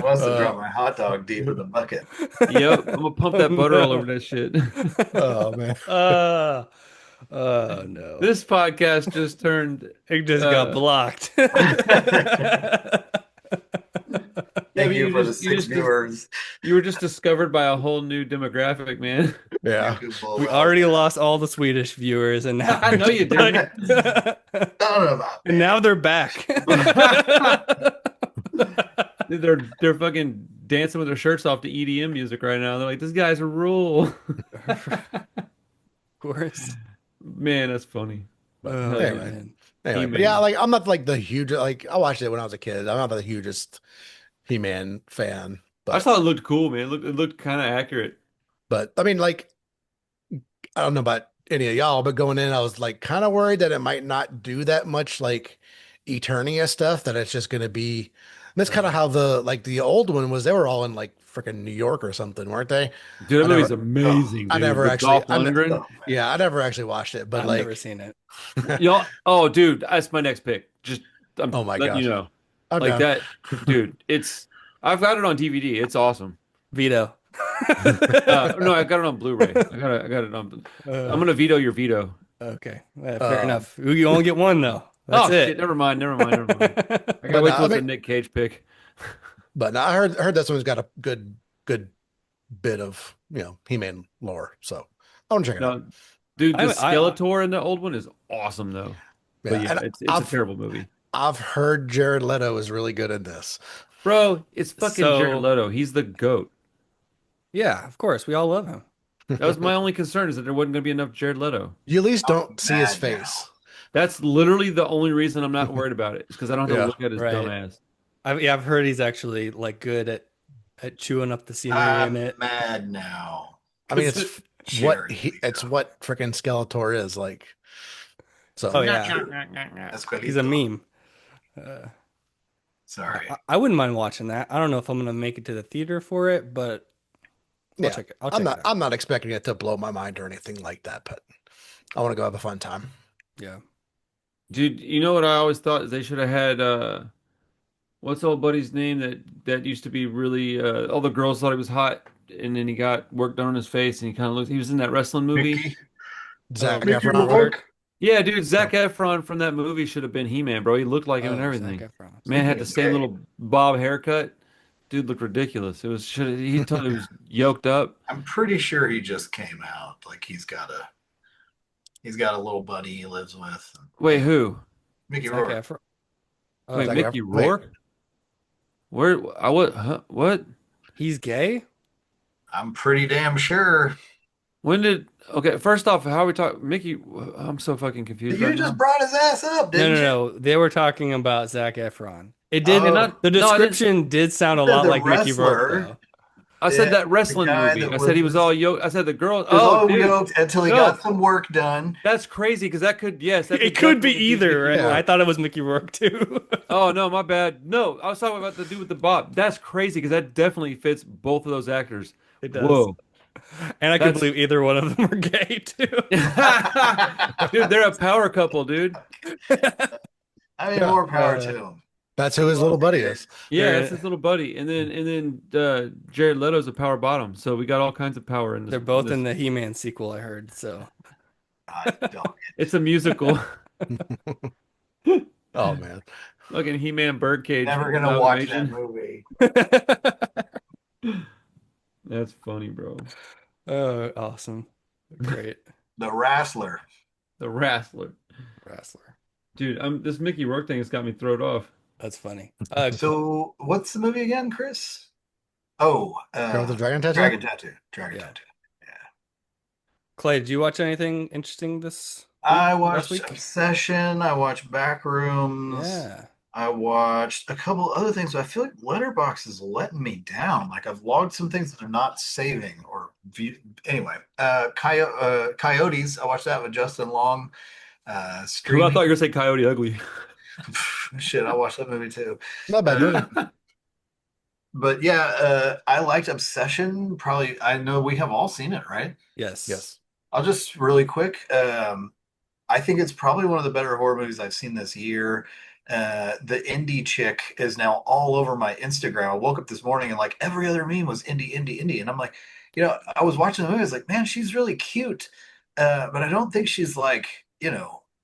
S3: must have
S2: Uh,
S3: dropped my hot dog deep in the bucket.
S4: Yep, I'm gonna pump
S1: Oh
S4: that butter all over
S1: no.
S4: that shit.
S2: oh man.
S1: Uh, oh no.
S4: This podcast just turned
S1: It just got
S4: uh
S1: blocked.
S3: Thank
S4: maybe
S3: you
S4: you
S3: for the
S4: just you
S3: six
S4: just
S3: viewers.
S4: you were just discovered by a whole new demographic, man.
S2: Yeah.
S3: You bull
S1: We
S3: out
S1: already
S3: there.
S1: lost all the Swedish viewers, and now
S4: I know you did.
S3: Son of a
S1: and now they're back.
S4: They're fucking dancing with their shirts off to EDM music right now. They're like, this guy's a rule.
S1: Of course.
S4: Man, that's funny.
S1: Oh,
S2: anyway.
S1: man.
S2: Anyway, but
S4: He-Man.
S2: yeah, like I'm not like the huge like I watched it when I was a kid. I'm not the hugest He-Man fan.
S4: I just
S2: But
S4: thought it looked cool, man. It looked kind of accurate.
S2: I mean, like, I don't know about any of y'all, but going in, I was like kind of worried that it might not do that much like Eternia stuff, that it's just going to be. And that's kind of how the old one was. They were all in like freaking New York or something, weren't they?
S4: Dude, that
S2: I
S4: movie's
S2: never,
S3: Oh,
S4: amazing,
S2: I
S4: dude.
S2: never
S4: With
S2: actually,
S4: Dolph Lundgren.
S3: oh man.
S2: yeah, I never actually watched it, but
S1: I've never
S2: like,
S1: seen it.
S4: Y'all, oh, dude, that's my next pick. Just I'm
S2: oh my
S4: letting you
S2: gosh,
S4: know.
S2: I'm
S4: Like
S2: down.
S4: that, dude. I've got it on DVD. It's awesome.
S1: Veto.
S4: No, I got it on Blu-ray. I got it on. I'm
S1: Uh,
S4: gonna veto your veto.
S1: okay, fair
S2: Um,
S1: enough. You only get one though. That's
S4: Oh shit,
S1: it.
S4: never mind, never mind, never mind. I gotta
S2: but no,
S4: wait till
S2: I
S4: it's a
S2: mean,
S4: Nick Cage pick.
S2: but no, I heard this one's got a good bit of He-Man lore, so I want to check it out.
S4: No, dude, the
S1: I
S4: Skeletor in the old one is awesome though. But
S2: Yeah,
S4: yeah,
S2: and
S4: it's a
S2: I've
S4: terrible movie.
S2: I've heard Jared Leto is really good in this.
S4: Bro, it's fucking Jared
S1: so
S4: Leto. He's the GOAT.
S1: yeah, of course, we all love him.
S4: That was my only concern is that there wasn't gonna be enough Jared Leto.
S2: You at least don't
S3: I'm
S2: see his
S3: mad now.
S2: face.
S4: That's literally the only reason I'm not worried about it. Is because I don't have to
S2: Yeah.
S4: look at his dumb
S1: Right.
S4: ass.
S1: I've heard he's actually like good at chewing up the scenery in
S3: I'm
S1: it.
S3: mad now.
S2: I mean,
S1: 'Cause
S3: Jared
S2: it's
S3: Leto.
S2: what freaking Skeletor is like.
S1: oh
S2: So
S1: yeah, he's a
S3: Esquelito.
S1: meme. Uh,
S3: Sorry.
S1: I wouldn't mind watching that. I don't know if I'm gonna make it to the theater for it, but I'll
S2: yeah,
S1: check it. I'll
S2: I'm
S1: check it
S2: not
S1: out.
S2: I'm not expecting it to blow my mind or anything like that, but I want to go have a fun time.
S1: Yeah.
S4: Dude, you know what I always thought is they should have had what's old buddy's name that used to be really all the girls thought he was hot and then he got work done on his face and he was in that wrestling movie.
S3: Mickey.
S1: Oh,
S2: Zac
S3: Mickey
S2: Efron.
S3: Rourke.
S4: Yeah, dude,
S2: Oh,
S4: Zac Efron from that movie should have been He-Man, bro. He looked like him and
S1: oh, Zac
S4: everything.
S1: Efron.
S4: Man
S3: Speaking
S4: had the
S3: of
S4: same
S3: gay,
S4: little bob haircut. Dude looked ridiculous. It was should he totally was yoked up.
S3: I'm pretty sure he just came out. Like he's got a little buddy he lives with.
S4: Wait,
S3: Yeah.
S4: who?
S3: Mickey
S1: Zac
S3: Rourke.
S1: Efron.
S4: Wait,
S1: Oh,
S2: Zac
S4: Mickey
S2: Efron. Wait,
S4: Rourke? Where I what huh? What?
S1: he's gay?
S3: I'm pretty damn sure.
S4: When did okay, first off, how are we talk Mickey I'm so fucking confused
S3: You
S4: right
S3: just
S4: now.
S3: brought his ass up,
S1: No,
S3: didn't
S1: no,
S3: you?
S1: no. They were talking about Zac Efron. It did.
S4: And
S3: Oh,
S4: not
S1: The
S4: no, I didn't
S1: description did sound a lot
S3: the
S1: like Mickey Rourke,
S3: wrestler.
S1: though.
S4: I said
S3: Yeah,
S4: that
S3: the
S4: wrestling
S3: guy
S4: movie.
S3: that
S4: I said he was
S3: was
S4: all yoked. I said the girl.
S3: was
S4: Oh,
S3: all
S4: dude.
S3: yoked until he
S4: No,
S3: got some work done.
S4: that's crazy because that could, yes, that
S1: It
S4: could
S1: could be
S4: definitely be
S1: either,
S4: Mickey
S1: right?
S2: yeah.
S1: I
S4: Rourke.
S1: thought it was Mickey Rourke too.
S4: Oh, no, my bad. No, I was talking about the dude with the bob. That's crazy because that definitely fits both of those actors.
S1: It does.
S4: Whoa.
S1: And I could
S4: That's,
S1: believe either one of them are gay too.
S4: dude, they're a power couple, dude.
S3: I mean,
S2: Yeah,
S3: more power to him.
S2: that's who his little buddy is.
S4: Yeah, that's his little buddy. And then Jared Leto's a power bottom. So we got all kinds of power in
S1: They're both in the He-Man sequel, I heard. So
S3: God dog
S4: It's a musical.
S2: Oh man.
S4: Fucking He-Man Birdcage
S3: Never gonna watch that
S4: amalgamation.
S3: movie.
S4: That's funny, bro.
S1: oh, awesome. Great.
S3: The Wrestler.
S4: The Wrestler.
S1: Wrestler.
S4: Dude, this Mickey Rourke thing has got me thrown off.
S1: That's funny.
S3: So, what's the movie again, Chris? Oh,
S2: Girl with the dragon tattoo?
S3: Dragon Tattoo. Dragon
S1: Yeah.
S3: Tattoo. Yeah.
S1: Clay, did you watch anything interesting this
S3: I
S1: last
S3: watched
S1: week?
S3: Obsession. I watched Backrooms.
S1: Yeah.
S3: I watched a couple other things, but I feel like Letterboxd is letting me down. Like I've logged some things that I'm not saving or view. Anyway, Coyotes. I watched that with Justin Long.
S4: Who I
S3: Streaming.
S4: thought you were gonna say Coyote Ugly.
S3: Shit, I watched that movie too.
S2: Not bad movie.
S3: But yeah, I liked Obsession. Probably, I know we have all seen it, right?
S1: Yes.
S2: Yes.
S3: I'll just really quick. I think it's probably one of the better horror movies I've seen this year. The indie chick is now all over my Instagram. I woke up this morning and like every other meme was indie, indie, indie, and I'm like, I was watching the movie. I was like, man, she's really cute, but I don't think she's like,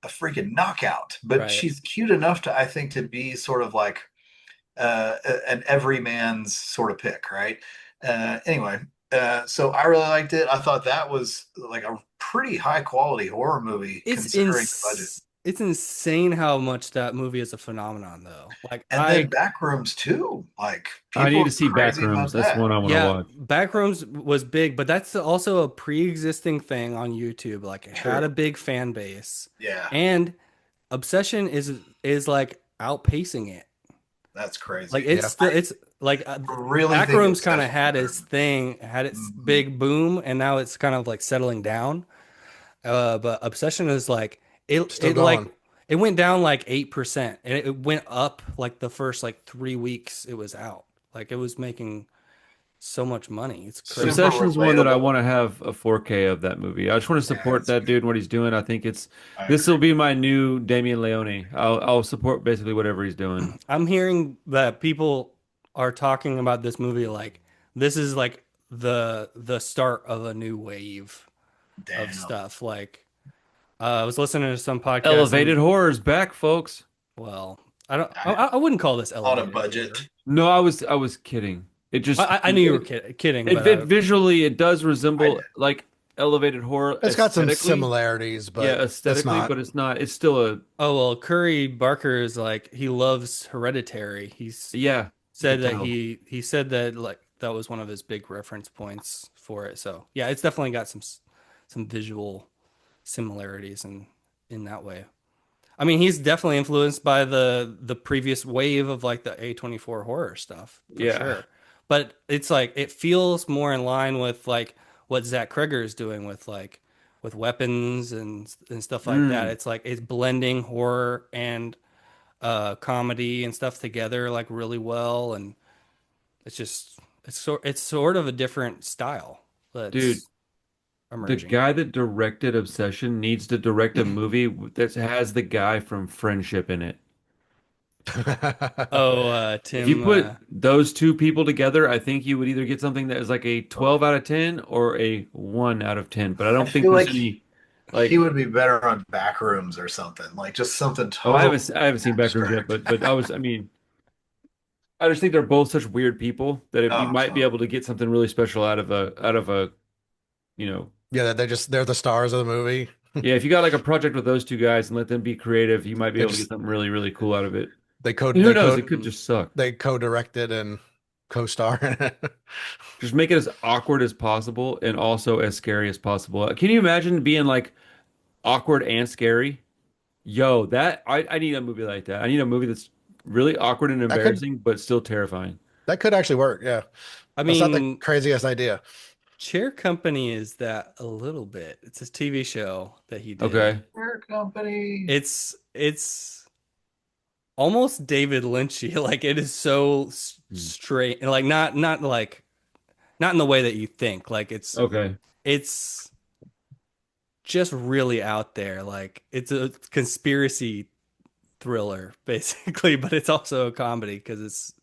S3: a freaking knockout. But
S1: Right.
S3: she's cute enough to, I think, to be sort of like an everyman's sort of pick, right? Anyway, so I really liked it. I thought that was like a pretty high quality horror movie considering the budget.
S1: It's insane how much that movie is a phenomenon, though. Like
S3: And then Backrooms too. Like
S4: I need
S3: people
S4: to
S3: are
S4: see
S3: crazy about
S4: Backrooms. That's
S3: that.
S4: one I want to
S1: yeah,
S4: watch.
S1: Backrooms was big, but that's also a pre-existing thing on YouTube. Like it had
S3: True.
S1: a big fan base,
S3: Yeah,
S1: and Obsession is like outpacing it.
S3: That's
S1: Like
S3: crazy.
S1: it's
S2: Yeah.
S1: still it's like
S3: I really think
S1: Backrooms
S3: it's
S1: kind of
S3: definitely
S1: had
S3: better.
S1: its thing, had its
S3: Mhm.
S1: big boom, and now it's kind of like settling down. But Obsession is like
S2: Still
S1: it like
S2: going.
S1: it went down like 8% and it went up like the first like 3 weeks it was out. Like it was making so much money. It's
S3: Super
S1: crazy.
S4: Obsession's one that I
S3: relatable.
S4: want to have a 4K of that movie. I just want to
S3: Yeah,
S4: support that dude and what he's doing. I think
S3: I
S4: this will
S3: agree.
S4: be my new Damian Leone. I'll support basically whatever he's doing.
S1: I'm hearing that people are talking about this movie like this is like the start of a new wave of
S3: Damn.
S1: stuff. Like I was listening to some podcast
S4: Elevated
S1: and
S4: horror's back, folks.
S1: well, I don't
S3: I,
S1: I wouldn't call this
S3: on a
S1: elevated horror.
S3: budget.
S4: No, I was kidding. It just
S1: I knew you were kidding, but
S4: it visually it does
S3: I
S4: resemble like elevated horror
S2: It's got some
S4: aesthetically.
S2: similarities,
S4: Yeah,
S2: but it's
S4: aesthetically,
S2: not.
S4: but it's not. It's still a
S1: oh well, Curry Barker is like he loves Hereditary. He's
S4: yeah. You
S1: said
S4: could
S1: that
S4: tell.
S1: he said that like that was one of his big reference points for it. So yeah, it's definitely got some visual similarities in that way. I mean, he's definitely influenced by the previous wave of like the A24 horror stuff for
S4: Yeah,
S1: sure. But it's like it feels more in line with like what Zach Kreger is doing with like with weapons and stuff like that.
S4: mm,
S1: It's like it's blending horror and comedy and stuff together like really well, and it's just it's sort of a different style
S4: dude.
S1: that's
S4: The
S1: emerging.
S4: guy that directed Obsession needs to direct a movie that has the guy from Friendship in it.
S1: Oh,
S4: If you
S1: Tim.
S4: put those two people together, I think you would either get something that is like a 12 out of 10 or a 1 out of 10. But I
S3: I
S4: don't think
S3: feel
S4: there's
S3: like
S4: any
S3: he
S4: like
S3: would be better on Backrooms or something, like just something
S4: oh,
S3: totally
S4: I haven't seen Backrooms yet,
S3: abstract.
S4: but I mean, I just think they're both such weird people that you
S3: Oh,
S4: might be
S3: totally.
S4: able to get something really special out of a, you know,
S2: Yeah, they're the stars of the movie.
S4: yeah, if you got like a project with those two guys and let them be creative, you might be
S2: They
S4: able to get
S2: just
S4: something really, really cool out of it.
S2: they code
S4: And who
S2: they
S4: knows?
S2: code
S4: It could
S1: Mm.
S4: just suck.
S2: they co-directed and co-star in it.
S4: Just make it as awkward as possible and also as scary as possible. Can you imagine being like awkward and scary? Yo, I need a movie like that. I need a movie that's really awkward and
S2: That could
S4: embarrassing, but still terrifying.
S2: that could actually work. Yeah,
S1: I
S2: that's not the
S1: mean,
S2: craziest idea.
S1: Chair Company is that a little bit. It's a TV show that he did.
S4: Okay.
S3: Fair company.
S1: It's almost David Lynchy. Like it is so
S4: Hmm.
S1: straight and like not like not in the way that you think. Like
S4: Okay.
S1: it's just really out there. Like it's a conspiracy thriller basically, but it's also a comedy because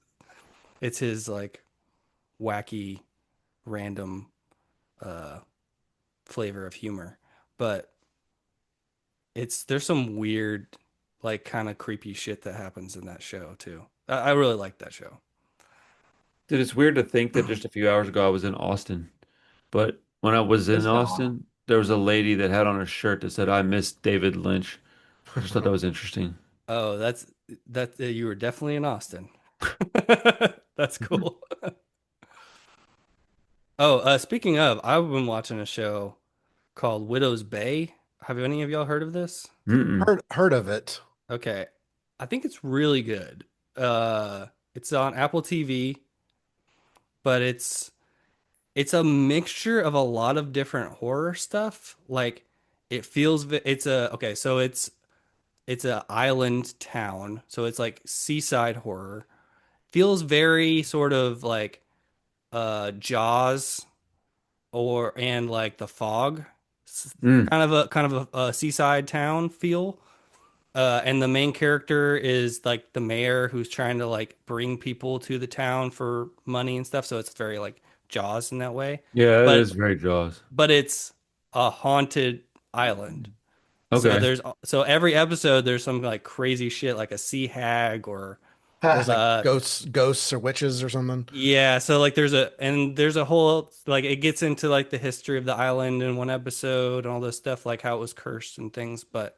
S1: it's his like wacky random uh flavor of humor. But it's there's some weird, like kind of creepy shit that happens in that show too. I really like that show.
S4: Dude, it's weird to think that just a few hours ago I was in Austin, but when I was in
S3: It's gone.
S4: Austin, there was a lady that had on a shirt that said, "I miss David Lynch." I just thought that was interesting.
S1: Oh, that you were definitely in Austin. That's cool. Oh, speaking of, I've been watching a show called Widow's Bay. Have any of y'all heard of this?
S4: Mm-mm.
S2: Heard of it.
S1: Okay. I think it's really good. It's on Apple TV, but it's a mixture of a lot of different horror stuff. Like it feels it's a okay, so it's a island town, so it's like seaside horror. Feels very sort of like Jaws or and like The Fog.
S4: Mm.
S1: Kind of a seaside town feel. And the main character is like the mayor who's trying to like bring people to the town for money and stuff. So it's very like Jaws in that way.
S4: Yeah, it
S1: But
S4: is very Jaws.
S1: but it's a haunted island. So
S4: Okay.
S1: there's so every episode there's some like crazy shit like a sea hag or
S2: There's like
S1: uh
S2: ghosts or witches or something.
S1: yeah, so like there's a whole like it gets into like the history of the island in one episode and all this stuff like how it was cursed and things, but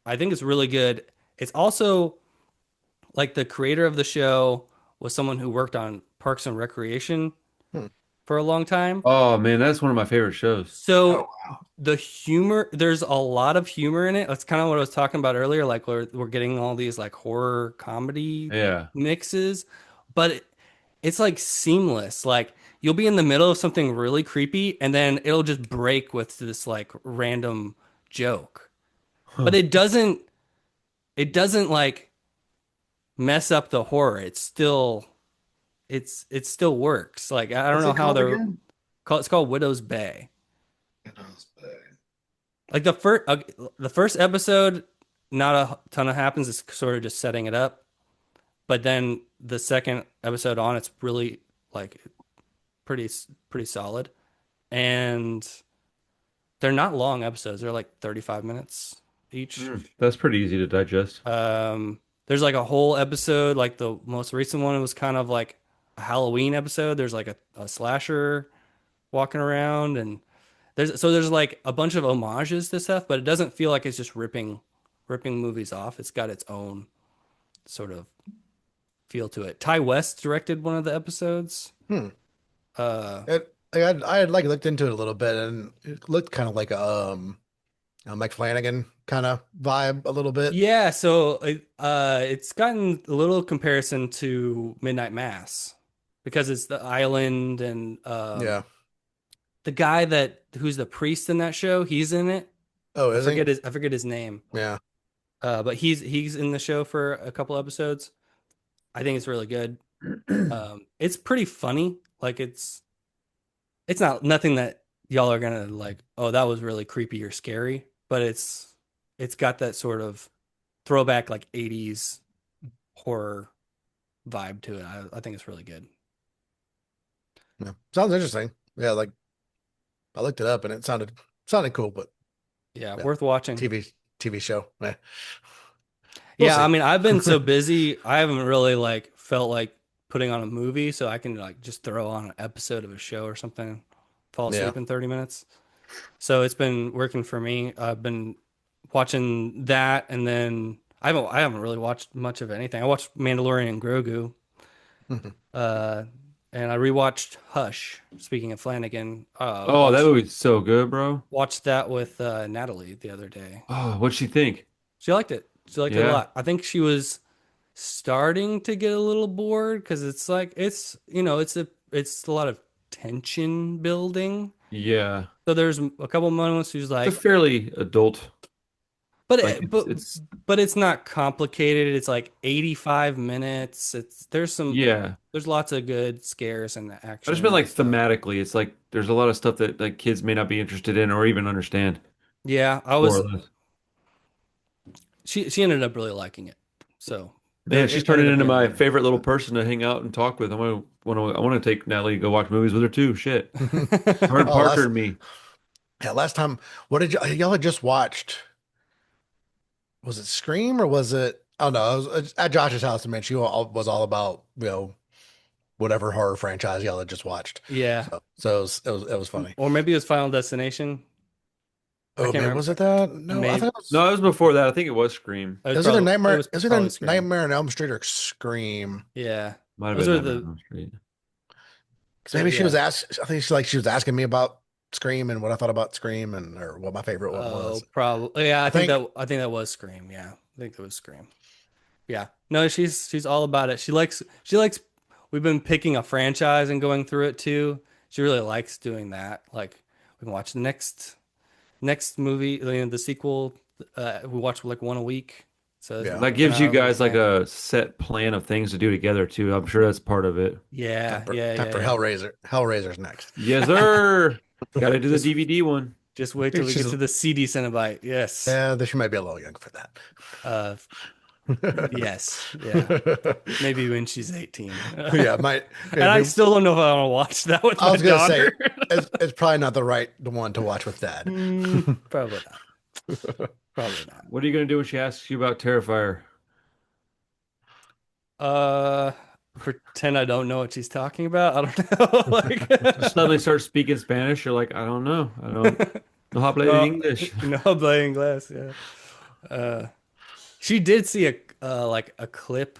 S1: I think it's really good. It's also like the creator of the show was someone who worked on Parks and Recreation.
S2: Hmm.
S1: for a long time.
S4: Oh man, that's one of my favorite shows.
S3: Oh
S1: So
S3: wow.
S1: the humor, there's a lot of humor in it. That's kind of what I was talking about earlier. Like we're getting all these like horror comedy
S4: Yeah.
S1: mixes, but it's like seamless. Like you'll be in the middle of something really creepy and then it'll just break with this like random joke. But
S4: Huh.
S1: it doesn't like mess up the horror. It still works. Like I don't
S3: What's
S1: know
S3: it
S1: how
S3: called
S1: they're
S3: again?
S1: it's called Widow's Bay.
S3: It knows, but-
S1: Like the first episode, not a ton of happens. It's sort of just setting it up. But then the second episode on, it's really like pretty solid. And they're not long episodes. They're like 35 minutes each.
S4: That's pretty easy to digest.
S1: There's like a whole episode, like the most recent one was kind of like a Halloween episode. There's like a slasher walking around and there's like a bunch of homages to stuff, but it doesn't feel like it's just ripping movies off. It's got its own sort of feel to it. Ty West directed one of the episodes.
S2: Hmm.
S1: Uh,
S2: I had like looked into it a little bit, and it looked kind of like a Mike Flanagan kind of vibe a little bit.
S1: yeah, so it's gotten a little comparison to Midnight Mass because it's the island and
S2: Yeah.
S1: the guy who's the priest in that show, he's in it.
S2: Oh, is he?
S1: I forget his name.
S2: Yeah.
S1: But he's in the show for a couple episodes. I think it's really good. It's pretty funny. Like it's not nothing that y'all are gonna like, oh, that was really creepy or scary, but it's got that sort of throwback like 80s horror vibe to it. I think it's really good.
S2: Yeah. Sounds interesting. Yeah, like I looked it up and it sounded cool, but
S1: Yeah,
S2: yeah,
S1: worth watching.
S2: TV show. Yeah. We'll
S1: Yeah, I
S2: see.
S1: mean, I've been so busy, I haven't really like felt like putting on a movie, so I can like just throw on an episode of a show or something, fall
S2: Yeah.
S1: asleep in 30 minutes. So it's been working for me. I've been watching that, and then I haven't really watched much of anything. I watched Mandalorian and Grogu, uh, and I rewatched Hush. Speaking of Flanagan,
S4: Oh, that movie's so good, bro.
S1: watched that with Natalie the other day.
S4: Oh, what'd she think?
S1: She liked it. She liked it a
S4: Yeah.
S1: lot. I think she was starting to get a little bored because it's like it's a lot of tension building.
S4: Yeah.
S1: So there's a couple moments she's
S4: It's a
S1: like,
S4: fairly adult.
S1: but
S4: Like
S1: it, but
S4: it's
S1: but it's not complicated. It's like 85 minutes.
S4: yeah.
S1: There's lots of good scares and
S4: I just
S1: action
S4: meant like
S1: and stuff.
S4: thematically, it's like there's a lot of stuff that like kids may not be interested in or even understand,
S1: Yeah,
S4: more or less.
S1: she ended up really liking it. So
S4: Man, she's
S1: it
S4: turning
S1: ended up
S4: into
S1: being
S4: my
S1: really
S4: favorite little
S1: good.
S4: person to hang out and talk with. I want to take Natalie to go watch movies with her too. Shit. Her and
S2: Oh,
S4: Parker and me.
S2: last time, what did y'all had just watched? Was it Scream or was it? Oh no, it was at Josh's house. I mean, was all about whatever horror franchise y'all had just watched.
S1: Yeah.
S2: So it was funny.
S1: Or maybe it was Final Destination. I
S2: Oh
S1: can't
S2: man,
S1: remember.
S2: was it that? No, I
S1: Maybe
S2: thought
S4: No, it was before that. I think it was Scream.
S1: it
S2: it was either
S1: it was probably Scream.
S2: Nightmare on Elm Street or Scream.
S1: Yeah.
S4: Might have
S1: Those
S4: been
S1: are
S4: Nightmare on
S1: the
S4: Elm Street.
S2: 'Cause
S1: so
S2: maybe she
S1: yeah.
S2: was asked. I think she was asking me about Scream and what I thought about Scream and or what my favorite one
S1: Oh,
S2: was.
S1: probably. Yeah,
S2: I think
S1: I think that was Scream. Yeah. I think that was Scream. Yeah. No, she's all about it. She likes we've been picking a franchise and going through it too. She really likes doing that. Like we can watch the next movie, the sequel. We watch like one a week. So it's
S2: Yeah.
S4: That
S1: kind of
S4: gives you
S1: how we're
S4: guys like
S1: playing.
S4: a set plan of things to do together too. I'm sure that's part of it.
S1: Yeah, yeah,
S2: time
S1: yeah,
S2: for
S1: yeah.
S2: Hellraiser. Hellraiser's next.
S4: Yes, sir. Got to do the
S1: Just
S4: DVD one.
S1: just wait till we get
S2: She's
S1: to the CD Cinebite. Yes.
S2: yeah, she might be a little young for
S1: Uh,
S2: that.
S1: yes. Yeah. Maybe when she's 18.
S2: Yeah, might.
S1: And I still don't know if I want to watch that with
S2: I
S1: my
S2: was gonna say
S1: daughter.
S2: it's probably not the one to watch with dad.
S1: Probably not. Probably not.
S4: What are you gonna do when she asks you about Terrifier?
S1: Uh, pretend I don't know what she's talking about. I don't know.
S4: Just
S1: Like,
S4: suddenly start speaking Spanish. You're like, I don't know. I don't know how to play in
S1: no,
S4: English.
S1: no playing glass. Yeah. Uh, she did see a like a clip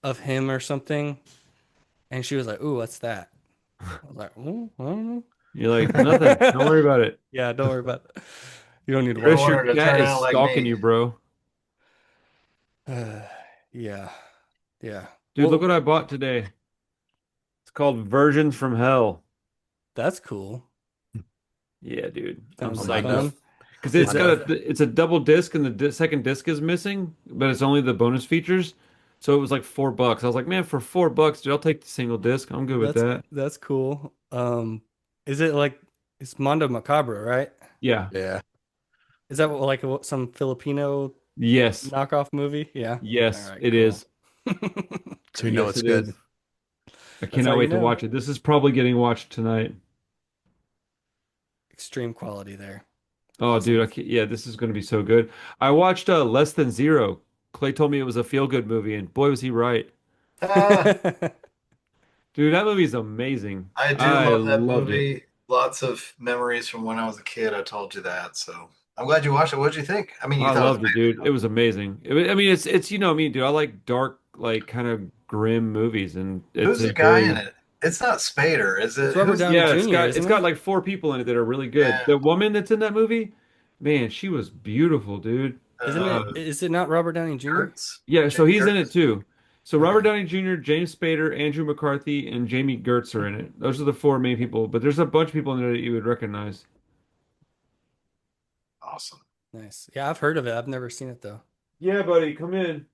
S1: of him or something, and she was like, "Ooh, what's that?" I was like, oh, I don't
S4: You're like, nothing. Don't
S1: know.
S4: worry about it.
S1: Yeah, don't worry about it. You don't need to
S3: You don't
S1: watch
S4: Chris,
S3: want
S4: your
S3: her to
S4: cat
S3: turn
S4: is
S3: out like
S4: stalking
S3: me.
S4: you, bro.
S1: Yeah, yeah.
S4: Dude, look
S1: Well,
S4: what I bought today. It's called Versions from Hell.
S1: that's cool.
S4: Yeah, dude. I'm
S1: Sounds
S2: I
S4: psyched
S2: know.
S1: fun.
S4: up. Because
S2: I
S4: it's
S1: Is
S2: know.
S1: it?
S4: got it's a double disc and the second disc is missing, but it's only the bonus features. So it was like $4. I was like, man, for $4, dude, I'll take the single disc. I'm good with
S1: That's
S4: that.
S1: that's cool. Is it like it's Mondo Macabro, right?
S4: Yeah.
S2: Yeah.
S1: Is that like some Filipino
S4: Yes.
S1: knockoff movie? Yeah. All
S4: Yes,
S1: right,
S4: it
S1: cool.
S4: is.
S2: So you know
S4: Yes,
S2: it's
S4: it
S2: good.
S4: is. I
S1: That's how
S4: cannot
S1: you
S4: wait to
S1: know.
S4: watch it. This is probably getting watched tonight.
S1: Extreme quality there.
S4: Oh, dude,
S1: Awesome.
S4: yeah, this is going to be so good. I watched Less Than Zero. Clay told me it was a feel-good movie, and boy, was he right. Dude, that movie is amazing.
S3: I do
S4: I
S3: love that
S4: loved it.
S3: movie. Lots of memories from when I was a kid. I told you that. So I'm glad you watched it. What did you think? I mean, you
S4: I
S3: thought it was
S4: loved it, dude. It was amazing. I mean, it's you know me, dude. I like dark, like kind of grim movies, and it's
S3: Who's
S4: a
S3: the guy in
S4: very
S3: it? It's not Spader, is
S1: It's
S3: it?
S1: Robert
S3: Who's
S1: Downey
S4: yeah.
S1: Jr.,
S4: It's
S1: isn't
S4: got
S1: it?
S4: like four people in it that are really good.
S3: yeah?
S4: The woman that's in that movie, man, she was beautiful, dude.
S1: Isn't it?
S3: Uh,
S1: Is it not Robert Downey Jr.?
S3: Kurtz,
S4: Yeah, so
S3: Jamie
S4: he's in it
S3: Kurtz.
S4: too. So Robert
S1: Okay.
S4: Downey Jr., James Spader, Andrew McCarthy, and Jamie Gertz are in it. Those are the four main people, but there's a bunch of people in there that you would recognize.
S3: Awesome.
S1: Nice. Yeah, I've heard of it. I've never seen it though.
S4: Yeah, buddy, come in.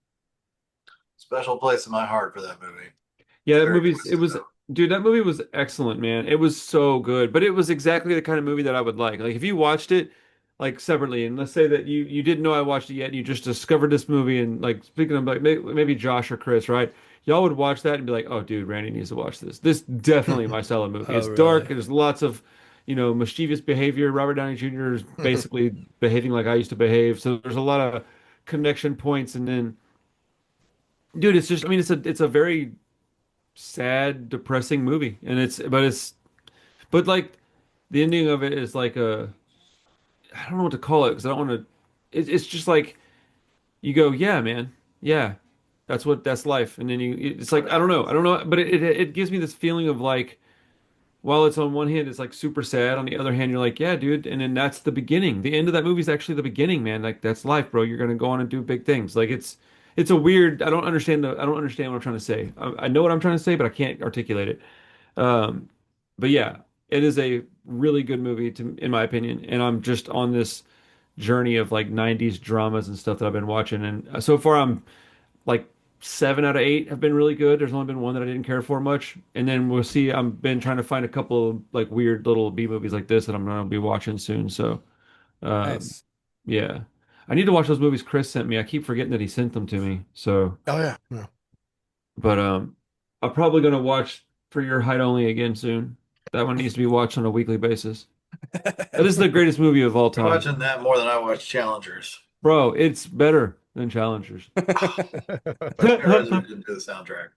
S3: Special place in my heart for that movie.
S4: Yeah, that
S3: Very
S4: movie's it
S3: twisted
S4: was
S3: though.
S4: dude, that movie was excellent, man. It was so good, but it was exactly the kind of movie that I would like. Like if you watched it like separately, and let's say that you didn't know I watched it yet, and you just discovered this movie, and like speaking of like maybe Josh or Chris, right? Y'all would watch that and be like, "Oh, dude, Randy needs to watch this. This definitely my style of movie.
S1: Oh,
S4: It's dark.
S1: really?
S4: There's lots of, mischievous behavior. Robert Downey Jr. is basically behaving like I used to behave. So there's a lot of connection points, and then, dude, it's just, I mean, it's a very sad, depressing movie, and but like the ending of it is like I don't know what to call it because I don't want to. It's just like you go, yeah, man, yeah, that's life, and then it's like I don't know, but it gives me this feeling of like while it's on one hand it's like super sad, on the other hand you're like, yeah, dude, and then that's the beginning. The end of that movie is actually the beginning, man. Like that's life, bro. You're gonna go on and do big things. Like it's a weird. I don't understand what I'm trying to say. I know what I'm trying to say, but I can't articulate it. Um, but yeah, it is a really good movie in my opinion. And I'm just on this journey of like 90s dramas and stuff that I've been watching. And so far, I'm like 7 out of 8 have been really good. There's only been one that I didn't care for much. And then we'll see. I've been trying to find a couple of like weird little B movies like this that I'm gonna be watching soon. So, um,
S1: Nice.
S4: yeah, I need to watch those movies Chris sent me. I keep forgetting that he sent them to me. So,
S2: Oh yeah. Yeah.
S4: but I'm probably gonna watch For Your Height Only again soon. That one needs to be watched on a weekly basis. That is the greatest movie of all
S3: You're
S4: time.
S3: watching that more than I watch Challengers.
S4: Bro, it's better than Challengers.
S3: My resident didn't do the soundtrack.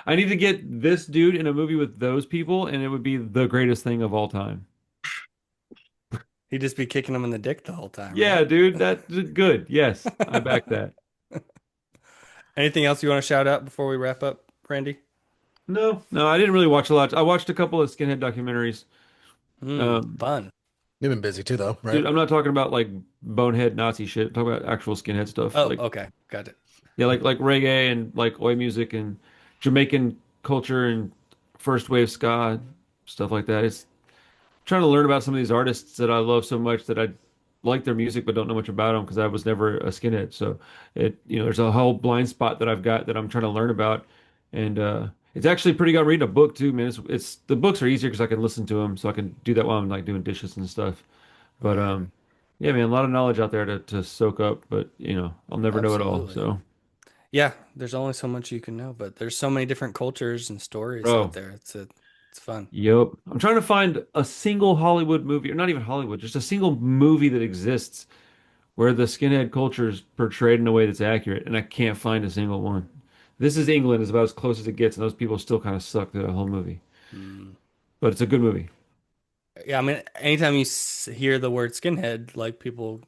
S4: I need to get this dude in a movie with those people, and it would be the greatest thing of all time.
S1: He'd just be kicking him in the dick the whole time,
S4: Yeah,
S1: right?
S4: dude, that's good. Yes, I back that.
S1: Anything else you want to shout out before we wrap up, Randy?
S4: No, no, I didn't really watch a lot. I watched a couple of skinhead documentaries. Um,
S1: Fun.
S2: You've been busy too, though, right?
S4: dude, I'm not talking about like bonehead Nazi shit. I'm talking about actual skinhead stuff.
S1: Oh,
S4: Like,
S1: okay. Got it.
S4: yeah, like reggae and like oi music and Jamaican culture and first wave ska, stuff like that. It's trying to learn about some of these artists that I love so much that I like their music but don't know much about them because I was never a skinhead. So there's a whole blind spot that I've got that I'm trying to learn about, and it's actually pretty good. I'm reading a book too, man. It's the books are easier because I can listen to them, so I can do that while I'm like doing dishes and stuff. But
S1: Right.
S4: yeah, man, a lot of knowledge out there to soak up, but I'll never know it all.
S1: Absolutely.
S4: So,
S1: Yeah, there's only so much you can know, but there's so many different cultures and stories out
S4: bro.
S1: there. It's fun.
S4: Yep. I'm trying to find a single Hollywood movie, or not even Hollywood, just a single movie that exists where the skinhead culture is portrayed in a way that's accurate, and I can't find a single one. This is England is about as close as it gets, and those people still kind of suck through the whole movie.
S1: Mm.
S4: But it's a good movie.
S1: Yeah, I mean, anytime you hear the word skinhead, like people,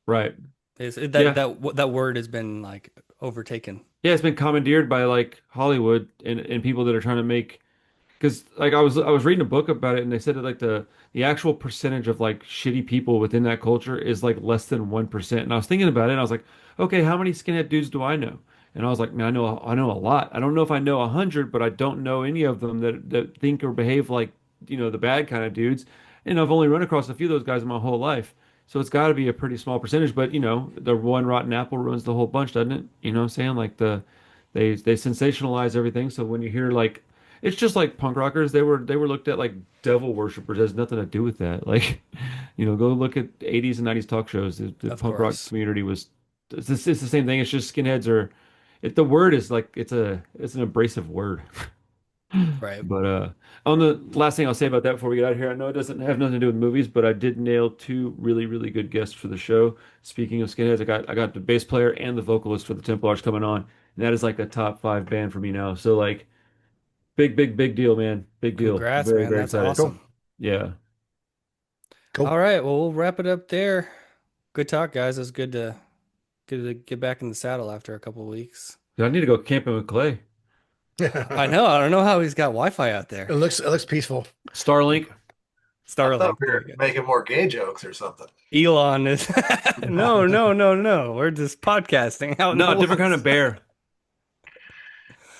S4: Right.
S1: that
S4: Yeah.
S1: that word has been like overtaken.
S4: Yeah, it's been commandeered by like Hollywood and people that are trying to make because like I was reading a book about it, and they said that like the actual percentage of like shitty people within that culture is like less than 1%. And I was thinking about it, and I was like, okay, how many skinhead dudes do I know? And I was like, man, I know a lot. I don't know if I know 100, but I don't know any of them that think or behave like the bad kind of dudes. And I've only run across a few of those guys in my whole life. So it's got to be a pretty small percentage, but the one rotten apple ruins the whole bunch, doesn't it? You know what I'm saying? Like they sensationalize everything. So when you hear like it's just like punk rockers, they were looked at like devil worshippers. It has nothing to do with that. Like, go look at 80s and 90s talk shows. The
S1: Of
S4: punk rock
S1: course.
S4: community was it's the same thing. It's just skinheads are the word is like it's an abrasive word.
S1: Right.
S4: But on the last thing I'll say about that before we get out of here, I know it doesn't have nothing to do with movies, but I did nail two really, really good guests for the show. Speaking of skinheads, I got the bass player and the vocalist for the Templars coming on, and that is like a top five band for me now. So like big, big, big deal, man. Big deal.
S1: Congrats,
S4: Very,
S1: man.
S4: very
S1: That's
S4: excited.
S2: Cool.
S1: awesome.
S4: Yeah.
S2: Cool.
S1: All right. Well, we'll wrap it up there. Good talk, guys. It was good to get back in the saddle after a couple of weeks.
S4: I need to go camping with Clay.
S1: I know. I don't know how he's got Wi-Fi out there.
S2: It looks peaceful.
S4: Starlink.
S3: I thought
S1: Starlink.
S3: we
S1: There
S3: were
S1: you
S3: making more gay jokes or something.
S1: go. Elon is. No, no, no, no. We're just podcasting out in the
S4: No, different kind of
S1: woods.
S4: bear.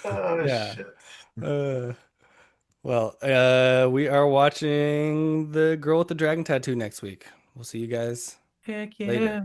S3: Oh
S1: Yeah.
S3: shit.
S1: Uh, well, we are watching The Girl with the Dragon Tattoo next week. We'll see you guys
S4: Heck
S1: later.
S4: yeah.